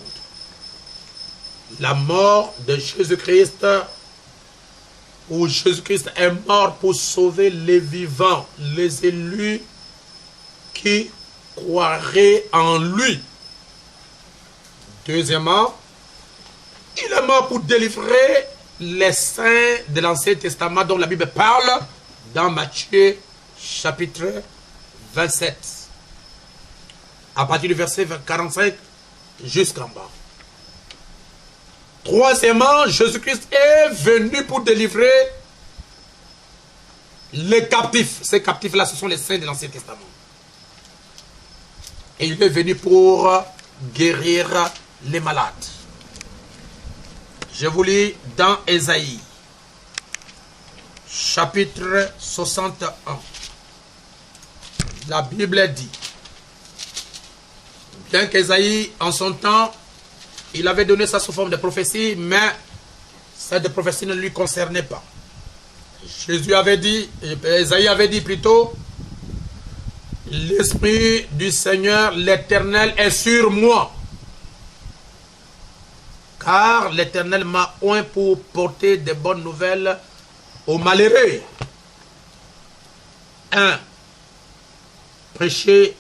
La mort de Jésus-Christ, où Jésus-Christ est mort pour sauver les vivants, les élus qui croiraient en lui. Deuxièmement, il est mort pour délivrer les saints de l'Ancien Testament dont la Bible parle dans Matthieu chapitre 27. À partir du verset 45 jusqu'en bas. Troisièmement, Jésus-Christ est venu pour délivrer les captifs. Ces captifs-là, ce sont les saints de l'Ancien Testament. Et il est venu pour guérir les malades. Je vous lis dans Ésaïe, chapitre 61. La Bible dit, bien qu'Ésaïe, en son temps, il avait donné ça sous forme de prophétie, mais cette prophétie ne lui concernait pas. Jésus avait dit, Isaïe avait dit plutôt, l'Esprit du Seigneur, l'Éternel est sur moi. Car l'Éternel m'a oint pour porter des bonnes nouvelles aux malheureux. 1. Prêcher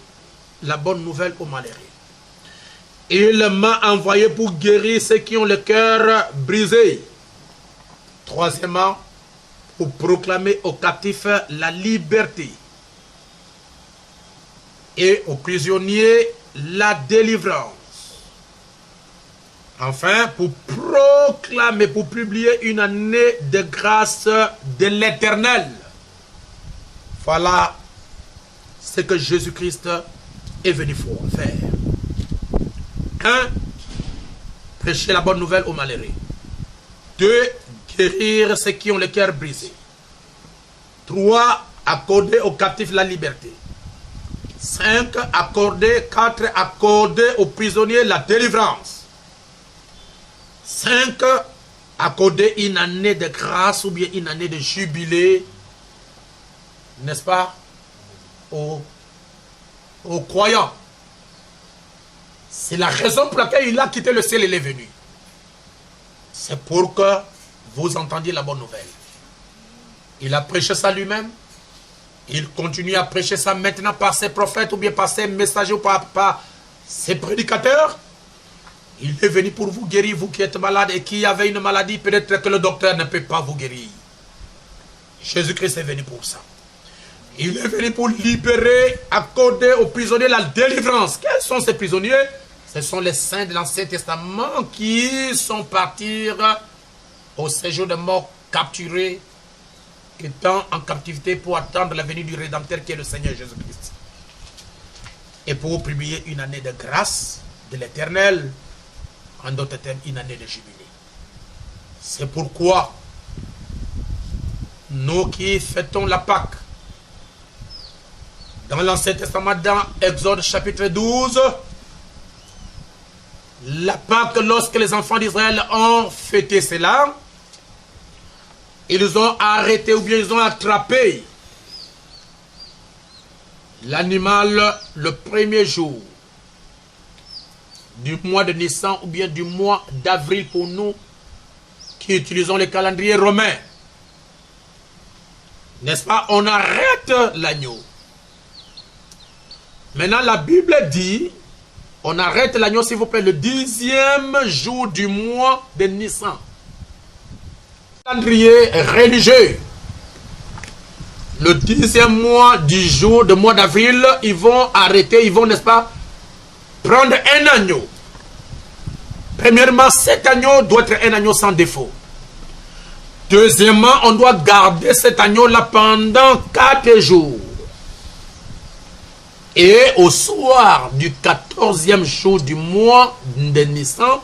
la bonne nouvelle aux malheureux. Il m'a envoyé pour guérir ceux qui ont le cœur brisé. 3. Pour proclamer aux captifs la liberté. Et aux prisonniers la délivrance. Enfin, pour proclamer, pour publier une année de grâce de l'Éternel. Voilà ce que Jésus-Christ est venu faire. 1. Prêcher la bonne nouvelle aux malheureux. 2. Guérir ceux qui ont le cœur brisé. 3. Accorder aux captifs la liberté. 5. 4. Accorder aux prisonniers la délivrance. 5. Accorder une année de grâce ou bien une année de jubilé, n'est-ce pas, aux croyants. C'est la raison pour laquelle il a quitté le ciel et il est venu. C'est pour que vous entendiez la bonne nouvelle. Il a prêché ça lui-même. Il continue à prêcher ça maintenant par ses prophètes ou bien par ses messagers ou par ses prédicateurs. Il est venu pour vous guérir, vous qui êtes malade et qui avez une maladie, peut-être que le docteur ne peut pas vous guérir. Jésus-Christ est venu pour ça. Il est venu pour libérer, accorder aux prisonniers la délivrance. Quels sont ces prisonniers? Ce sont les saints de l'Ancien Testament qui sont partis au séjour de mort, capturés, étant en captivité pour attendre la venue du Rédempteur qui est le Seigneur Jésus-Christ. Et pour publier une année de grâce de l'Éternel, en d'autres termes, une année de jubilé. C'est pourquoi nous qui fêtons la Pâque, dans l'Ancien Testament, dans Exode chapitre 12, la Pâque, lorsque les enfants d'Israël ont fêté cela, ils ont arrêté ou bien ils ont attrapé l'animal le premier jour du mois de Nissan ou bien du mois d'avril pour nous qui utilisons le calendrier romain. N'est-ce pas? On arrête l'agneau. Maintenant, la Bible dit, on arrête l'agneau, s'il vous plaît, le 10e jour du mois de Nissan. Calendrier religieux. Le 10e mois du jour, de mois d'avril, ils vont arrêter, ils vont, n'est-ce pas, prendre un agneau. Premièrement, cet agneau doit être un agneau sans défaut. Deuxièmement, on doit garder cet agneau-là pendant 4 jours. Et au soir du 14e jour du mois de Nissan,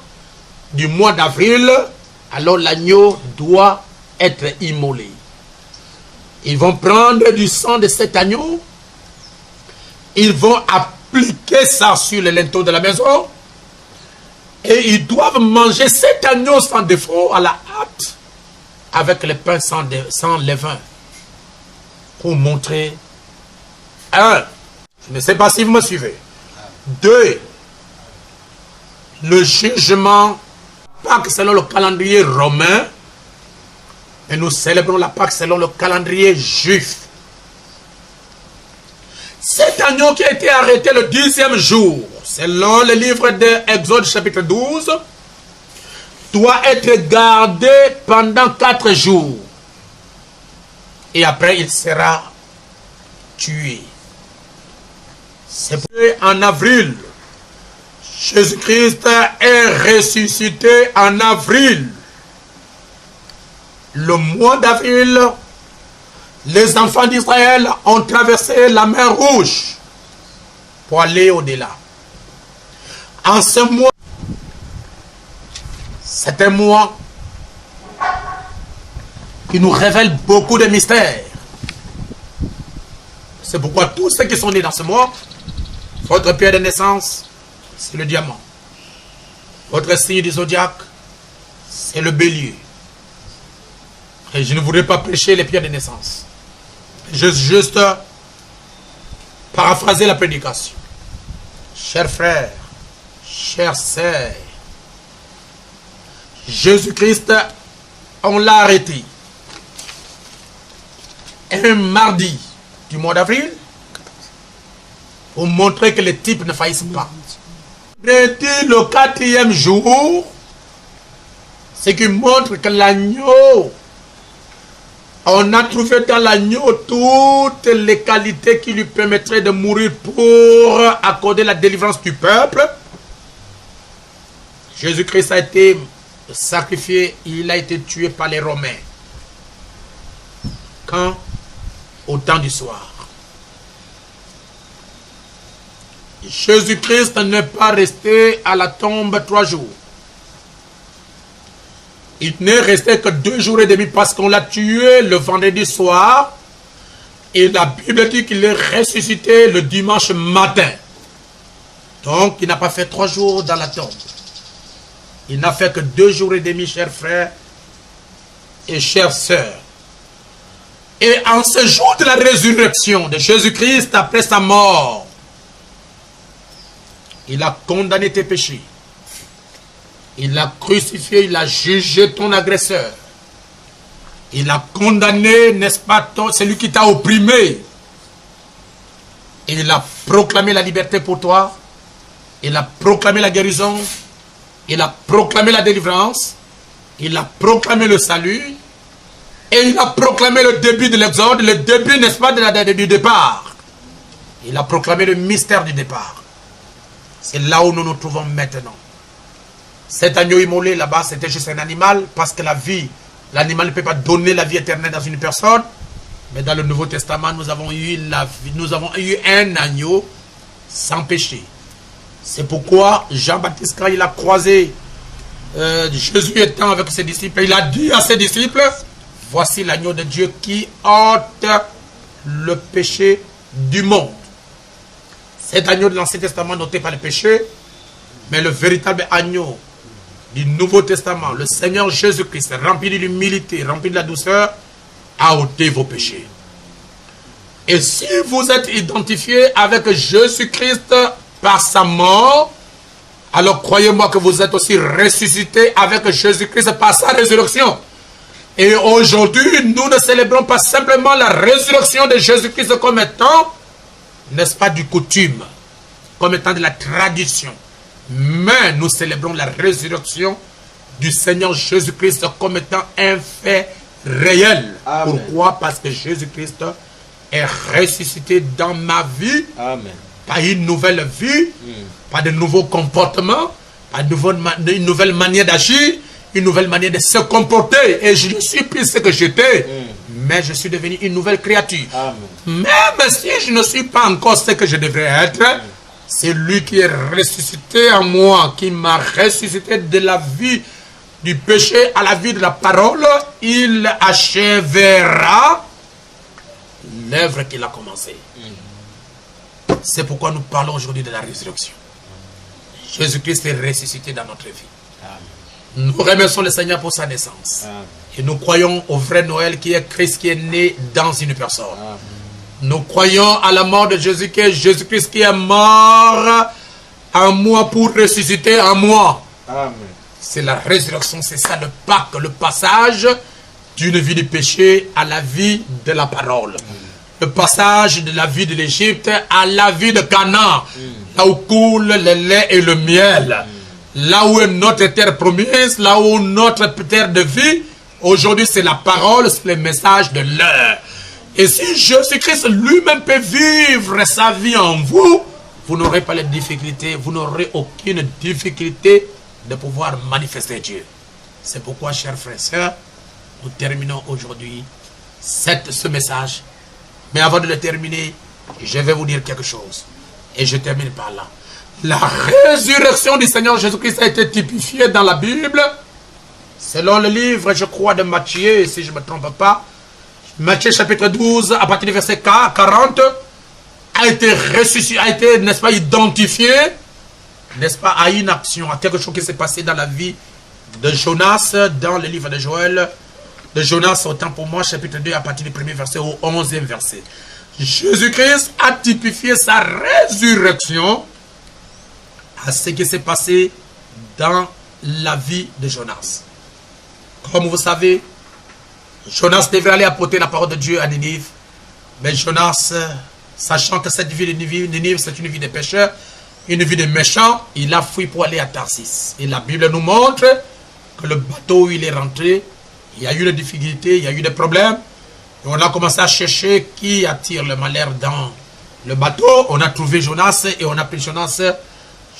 du mois d'avril, alors l'agneau doit être immolé. Ils vont prendre du sang de cet agneau, ils vont appliquer ça sur le linteau de la maison, et ils doivent manger cet agneau sans défaut à la hâte, avec le pain sans levain, pour montrer, 1, je ne sais pas si vous me suivez, 2, le jugement, Pâques selon le calendrier romain, et nous célébrons la Pâques selon le calendrier juif. Cet agneau qui a été arrêté le 10e jour, selon le livre d'Exode chapitre 12, doit être gardé pendant 4 jours. Et après, il sera tué. C'est en avril. Jésus-Christ est ressuscité en avril. Le mois d'avril, les enfants d'Israël ont traversé la mer Rouge pour aller au-delà. En ce mois, c'est un mois qui nous révèle beaucoup de mystères. C'est pourquoi tous ceux qui sont nés dans ce mois, votre pierre de naissance, c'est le diamant. Votre signe du zodiaque, c'est le bélier. Et je ne voudrais pas prêcher les pierres de naissance. Juste paraphraser la prédication. Chers frères, chères sœurs, Jésus-Christ, on l'a arrêté un mardi du mois d'avril pour montrer que les types ne faillissent pas. C'était le 4e jour, ce qui montre que l'agneau, on a trouvé dans l'agneau toutes les qualités qui lui permettraient de mourir pour accorder la délivrance du peuple. Jésus-Christ a été sacrifié, il a été tué par les Romains. Quand? Au temps du soir. Jésus-Christ n'est pas resté à la tombe 3 jours. Il n'est resté que 2 jours et demi parce qu'on l'a tué le vendredi soir. Et la Bible dit qu'il est ressuscité le dimanche matin. Donc il n'a pas fait 3 jours dans la tombe. Il n'a fait que 2 jours et demi, chers frères et chères sœurs. Et en ce jour de la résurrection de Jésus-Christ après sa mort, il a condamné tes péchés. Il a crucifié, il a jugé ton agresseur. Il a condamné, n'est-ce pas, celui qui t'a opprimé. Et il a proclamé la liberté pour toi. Il a proclamé la guérison. Il a proclamé la délivrance. Il a proclamé le salut. Et il a proclamé le début de l'exode, le début, n'est-ce pas, du départ. Il a proclamé le mystère du départ. C'est là où nous nous trouvons maintenant. Cet agneau immolé là-bas, c'était juste un animal, parce que la vie, l'animal ne peut pas donner la vie éternelle dans une personne. Mais dans le Nouveau Testament, nous avons eu un agneau sans péché. C'est pourquoi Jean-Baptiste, quand il a croisé Jésus étant avec ses disciples, il a dit à ses disciples, voici l'agneau de Dieu qui ôte le péché du monde. Cet agneau de l'Ancien Testament n'ôtait pas le péché, mais le véritable agneau du Nouveau Testament, le Seigneur Jésus-Christ, rempli de l'humilité, rempli de la douceur, a ôté vos péchés. Et si vous êtes identifié avec Jésus-Christ par sa mort, alors croyez-moi que vous êtes aussi ressuscité avec Jésus-Christ par sa résurrection. Et aujourd'hui, nous ne célébrons pas simplement la résurrection de Jésus-Christ comme étant, n'est-ce pas, du coutume, comme étant de la tradition. Mais nous célébrons la résurrection du Seigneur Jésus-Christ comme étant un fait réel. Amen. Pourquoi? Parce que Jésus-Christ est ressuscité dans ma vie. Amen. Par une nouvelle vie, par de nouveaux comportements, par une nouvelle manière d'agir, une nouvelle manière de se comporter. Et je ne suis plus ce que j'étais, mais je suis devenu une nouvelle créature. Amen. Même si je ne suis pas encore ce que je devrais être, c'est lui qui est ressuscité en moi, qui m'a ressuscité de la vie du péché à la vie de la parole. Il achèvera l'œuvre qu'il a commencée. C'est pourquoi nous parlons aujourd'hui de la résurrection. Jésus-Christ est ressuscité dans notre vie. Amen. Nous remercions le Seigneur pour sa naissance. Amen. Et nous croyons au vrai Noël qui est Christ qui est né dans une personne. Amen. Nous croyons à la mort de Jésus, qui est Jésus-Christ qui est mort en moi pour ressusciter en moi. C'est la résurrection, c'est ça le Pâques, le passage d'une vie de péché à la vie de la parole. Amen. Le passage de la vie de l'Égypte à la vie de Canaan, là où coule le lait et le miel, là où est notre terre promise, là où notre terre de vie. Aujourd'hui, c'est la parole, c'est le message de l'heure. Et si Jésus-Christ lui-même peut vivre sa vie en vous, vous n'aurez pas les difficultés, vous n'aurez aucune difficulté de pouvoir manifester Dieu. C'est pourquoi, chers frères et sœurs, nous terminons aujourd'hui ce message. Mais avant de le terminer, je vais vous dire quelque chose. Et je termine par là. La résurrection du Seigneur Jésus-Christ a été typifiée dans la Bible. Selon le livre, je crois, de Matthieu, si je ne me trompe pas. Matthieu chapitre 12, à partir du verset 40, a été ressuscité, a été, n'est-ce pas, identifié, n'est-ce pas, à une action, à quelque chose qui s'est passé dans la vie de Jonas, dans le livre de Joël, de Jonas, autant pour moi, chapitre 2, à partir du 1er verset au 11e verset. Jésus-Christ a typifié sa résurrection à ce qui s'est passé dans la vie de Jonas. Comme vous savez, Jonas devait aller apporter la parole de Dieu à Ninive. Mais Jonas, sachant que cette vie de Ninive, c'est une vie de pécheurs, une vie de méchants, il a fui pour aller à Tarsis. Et la Bible nous montre que le bateau où il est rentré, il y a eu des difficultés, il y a eu des problèmes. Et on a commencé à chercher qui attire le malheur dans le bateau. On a trouvé Jonas et on a pris Jonas.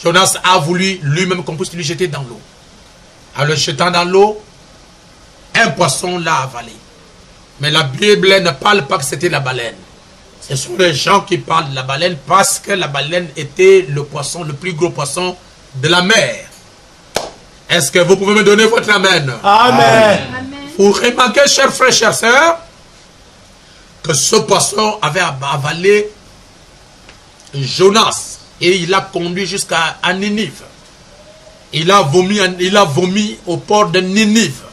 Jonas a voulu lui-même qu'on puisse lui jeter dans l'eau. En le jetant dans l'eau, un poisson l'a avalé. Mais la Bible ne parle pas que c'était la baleine. Ce sont les gens qui parlent de la baleine parce que la baleine était le poisson, le plus gros poisson de la mer. Est-ce que vous pouvez me donner votre amen? Amen. Vous remarquez, chers frères, chères sœurs, que ce poisson avait avalé Jonas et il l'a conduit jusqu'à Ninive. Il a vomi au port de Ninive.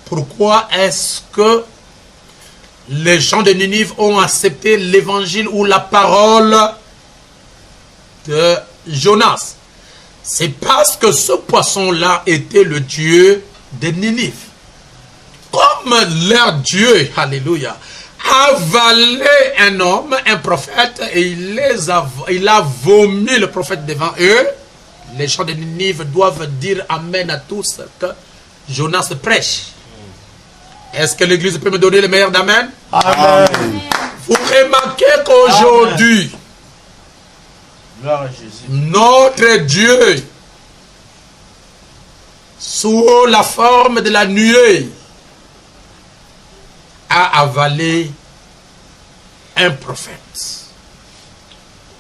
Pourquoi est-ce que les gens de Ninive ont accepté l'évangile ou la parole de Jonas? C'est parce que ce poisson-là était le Dieu de Ninive. Comme leur Dieu, alléluia, a avalé un homme, un prophète, et il a vomi le prophète devant eux, les gens de Ninive doivent dire amen à tous que Jonas prêche. Est-ce que l'église peut me donner le meilleur d'amen? Amen. Vous remarquez qu'aujourd'hui, notre Dieu, sous la forme de la nuée, a avalé un prophète,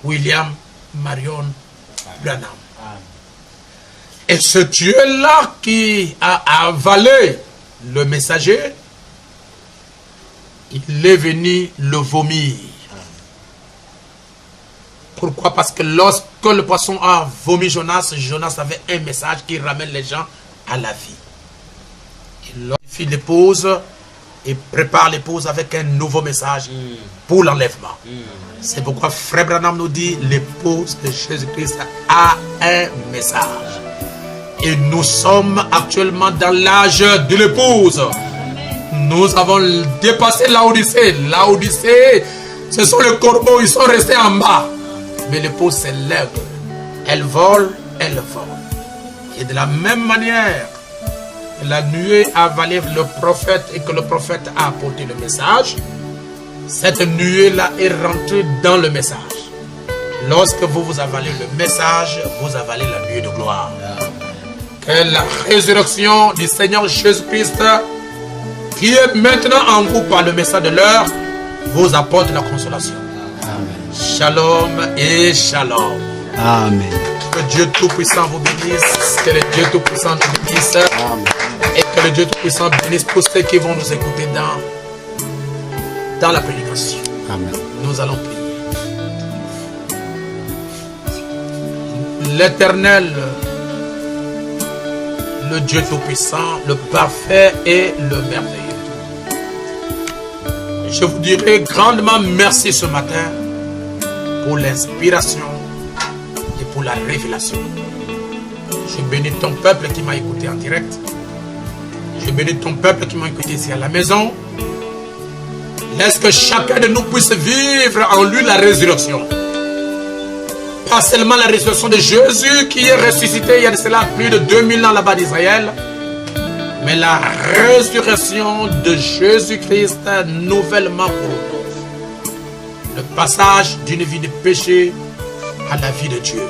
William Marion Branham. Et ce Dieu-là qui a avalé le messager, il est venu le vomir. Pourquoi? Parce que lorsque le poisson a vomi Jonas, Jonas avait un message qui ramène les gens à la vie. Il fait l'épouse et prépare l'épouse avec un nouveau message pour l'enlèvement. C'est pourquoi Frère Branham nous dit l'épouse de Jésus-Christ a un message. Et nous sommes actuellement dans l'âge de l'épouse. Nous avons dépassé l'Odyssée. L'Odyssée, ce sont les corbeaux, ils sont restés en bas. Mais l'épouse s'élève. Elle vole, elle vole. Et de la même manière, la nuée a avalé le prophète et que le prophète a apporté le message. Cette nuée-là est rentrée dans le message. Lorsque vous avalez le message, vous avalez la nuée de gloire. Que la résurrection du Seigneur Jésus-Christ, qui est maintenant en vous par le message de l'heure, vous apporte la consolation. Amen. Shalom et shalom. Amen. Que Dieu Tout-Puissant vous bénisse. Que le Dieu Tout-Puissant nous bénisse. Amen. Et que le Dieu Tout-Puissant bénisse tous ceux qui vont nous écouter dans la prédication. Amen. Nous allons prier. L'Éternel, le Dieu Tout-Puissant, le parfait et le merveilleux. Je vous dirai grandement merci ce matin pour l'inspiration et pour la révélation. Je bénis ton peuple qui m'a écouté en direct. Je bénis ton peuple qui m'a écouté ici à la maison. Laisse que chacun de nous puisse vivre en lui la résurrection. Pas seulement la résurrection de Jésus qui est ressuscité il y a de cela plus de 2000 ans là-bas d'Israël, mais la résurrection de Jésus-Christ nouvellement pour nous. Le passage d'une vie de péché à la vie de Dieu.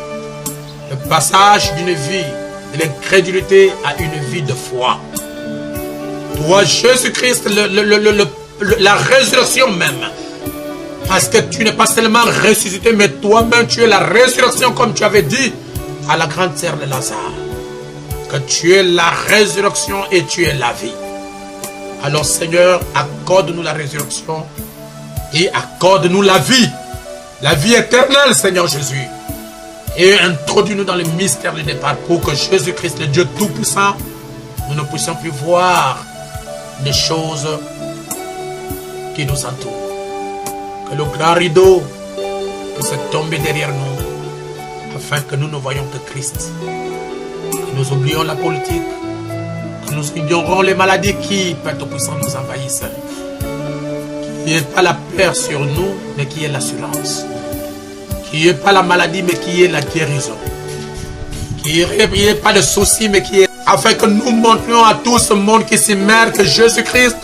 Le passage d'une vie de l'incrédulité à une vie de foi. Toi, Jésus-Christ, la résurrection même. Parce que tu n'es pas seulement ressuscité, mais toi-même tu es la résurrection, comme tu avais dit à la grande sœur de Lazare. Que tu es la résurrection et tu es la vie. Alors Seigneur, accorde-nous la résurrection et accorde-nous la vie éternelle, Seigneur Jésus. Et introduis-nous dans le mystère du départ pour que Jésus-Christ, le Dieu Tout-Puissant, nous ne puissions plus voir des choses qui nous entourent. Que le grand rideau puisse tomber derrière nous, afin que nous ne voyions que Christ. Que nous oublions la politique, que nous ignorons les maladies qui, Père Tout-Puissant, nous envahissent. Qu'il n'y ait pas la peur sur nous, mais qu'il y ait l'assurance. Qu'il n'y ait pas la maladie, mais qu'il y ait la guérison. Qu'il n'y ait pas de soucis, mais qu'il y ait... Afin que nous montrions à tout ce monde qui s'immerge que Jésus-Christ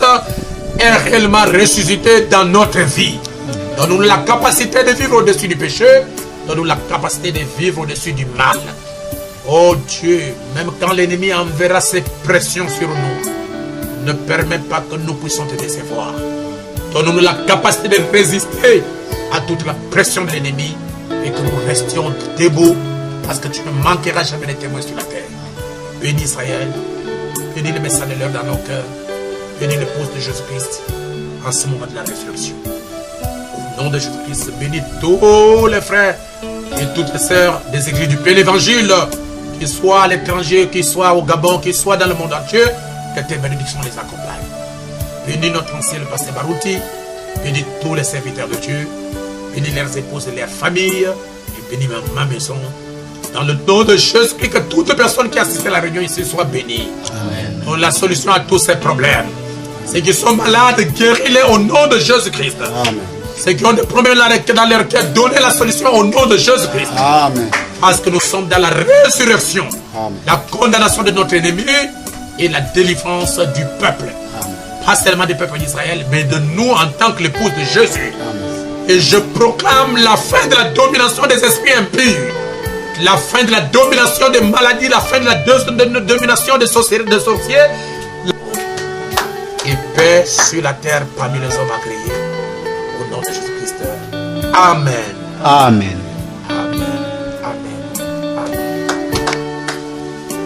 est réellement ressuscité dans notre vie. Donne-nous la capacité de vivre au-dessus du péché. Donne-nous la capacité de vivre au-dessus du mal. Oh Dieu, même quand l'ennemi enverra ses pressions sur nous, ne permets pas que nous puissions te décevoir. Donne-nous la capacité de résister à toute la pression de l'ennemi et que nous restions debout parce que tu ne manqueras jamais de témoins sur la terre. Bénis Israël, bénis le message de l'heure dans nos cœurs, bénis l'épouse de Jésus-Christ en ce moment de la réflexion. Au nom de Jésus-Christ, bénis tous les frères et toutes les sœurs des églises du plein évangile, qu'ils soient à l'étranger, qu'ils soient au Gabon, qu'ils soient dans le monde entier, que tes bénédictions les accompagnent. Bénis notre ancien le pasteur Barouti, bénis tous les serviteurs de Dieu, bénis leurs épouses et leurs familles, et bénis ma maison. Dans le nom de Jésus-Christ, que toute personne qui assiste à la réunion ici soit bénie. Amen. Pour la solution à tous ces problèmes. Ceux qui sont malades, guéris-les au nom de Jésus-Christ. Ceux qui ont des problèmes dans leur cœur, donnez la solution au nom de Jésus-Christ. Parce que nous sommes dans la résurrection, Amen. La condamnation de notre ennemi et la délivrance du peuple. Amen. Pas seulement du peuple d'Israël, mais de nous en tant que l'épouse de Jésus. Amen. Et je proclame la fin de la domination des esprits impurs. La fin de la domination des maladies, la fin de la domination des sorciers, et paix sur la terre parmi les hommes agréés. Au nom de Jésus-Christ. Amen. Amen.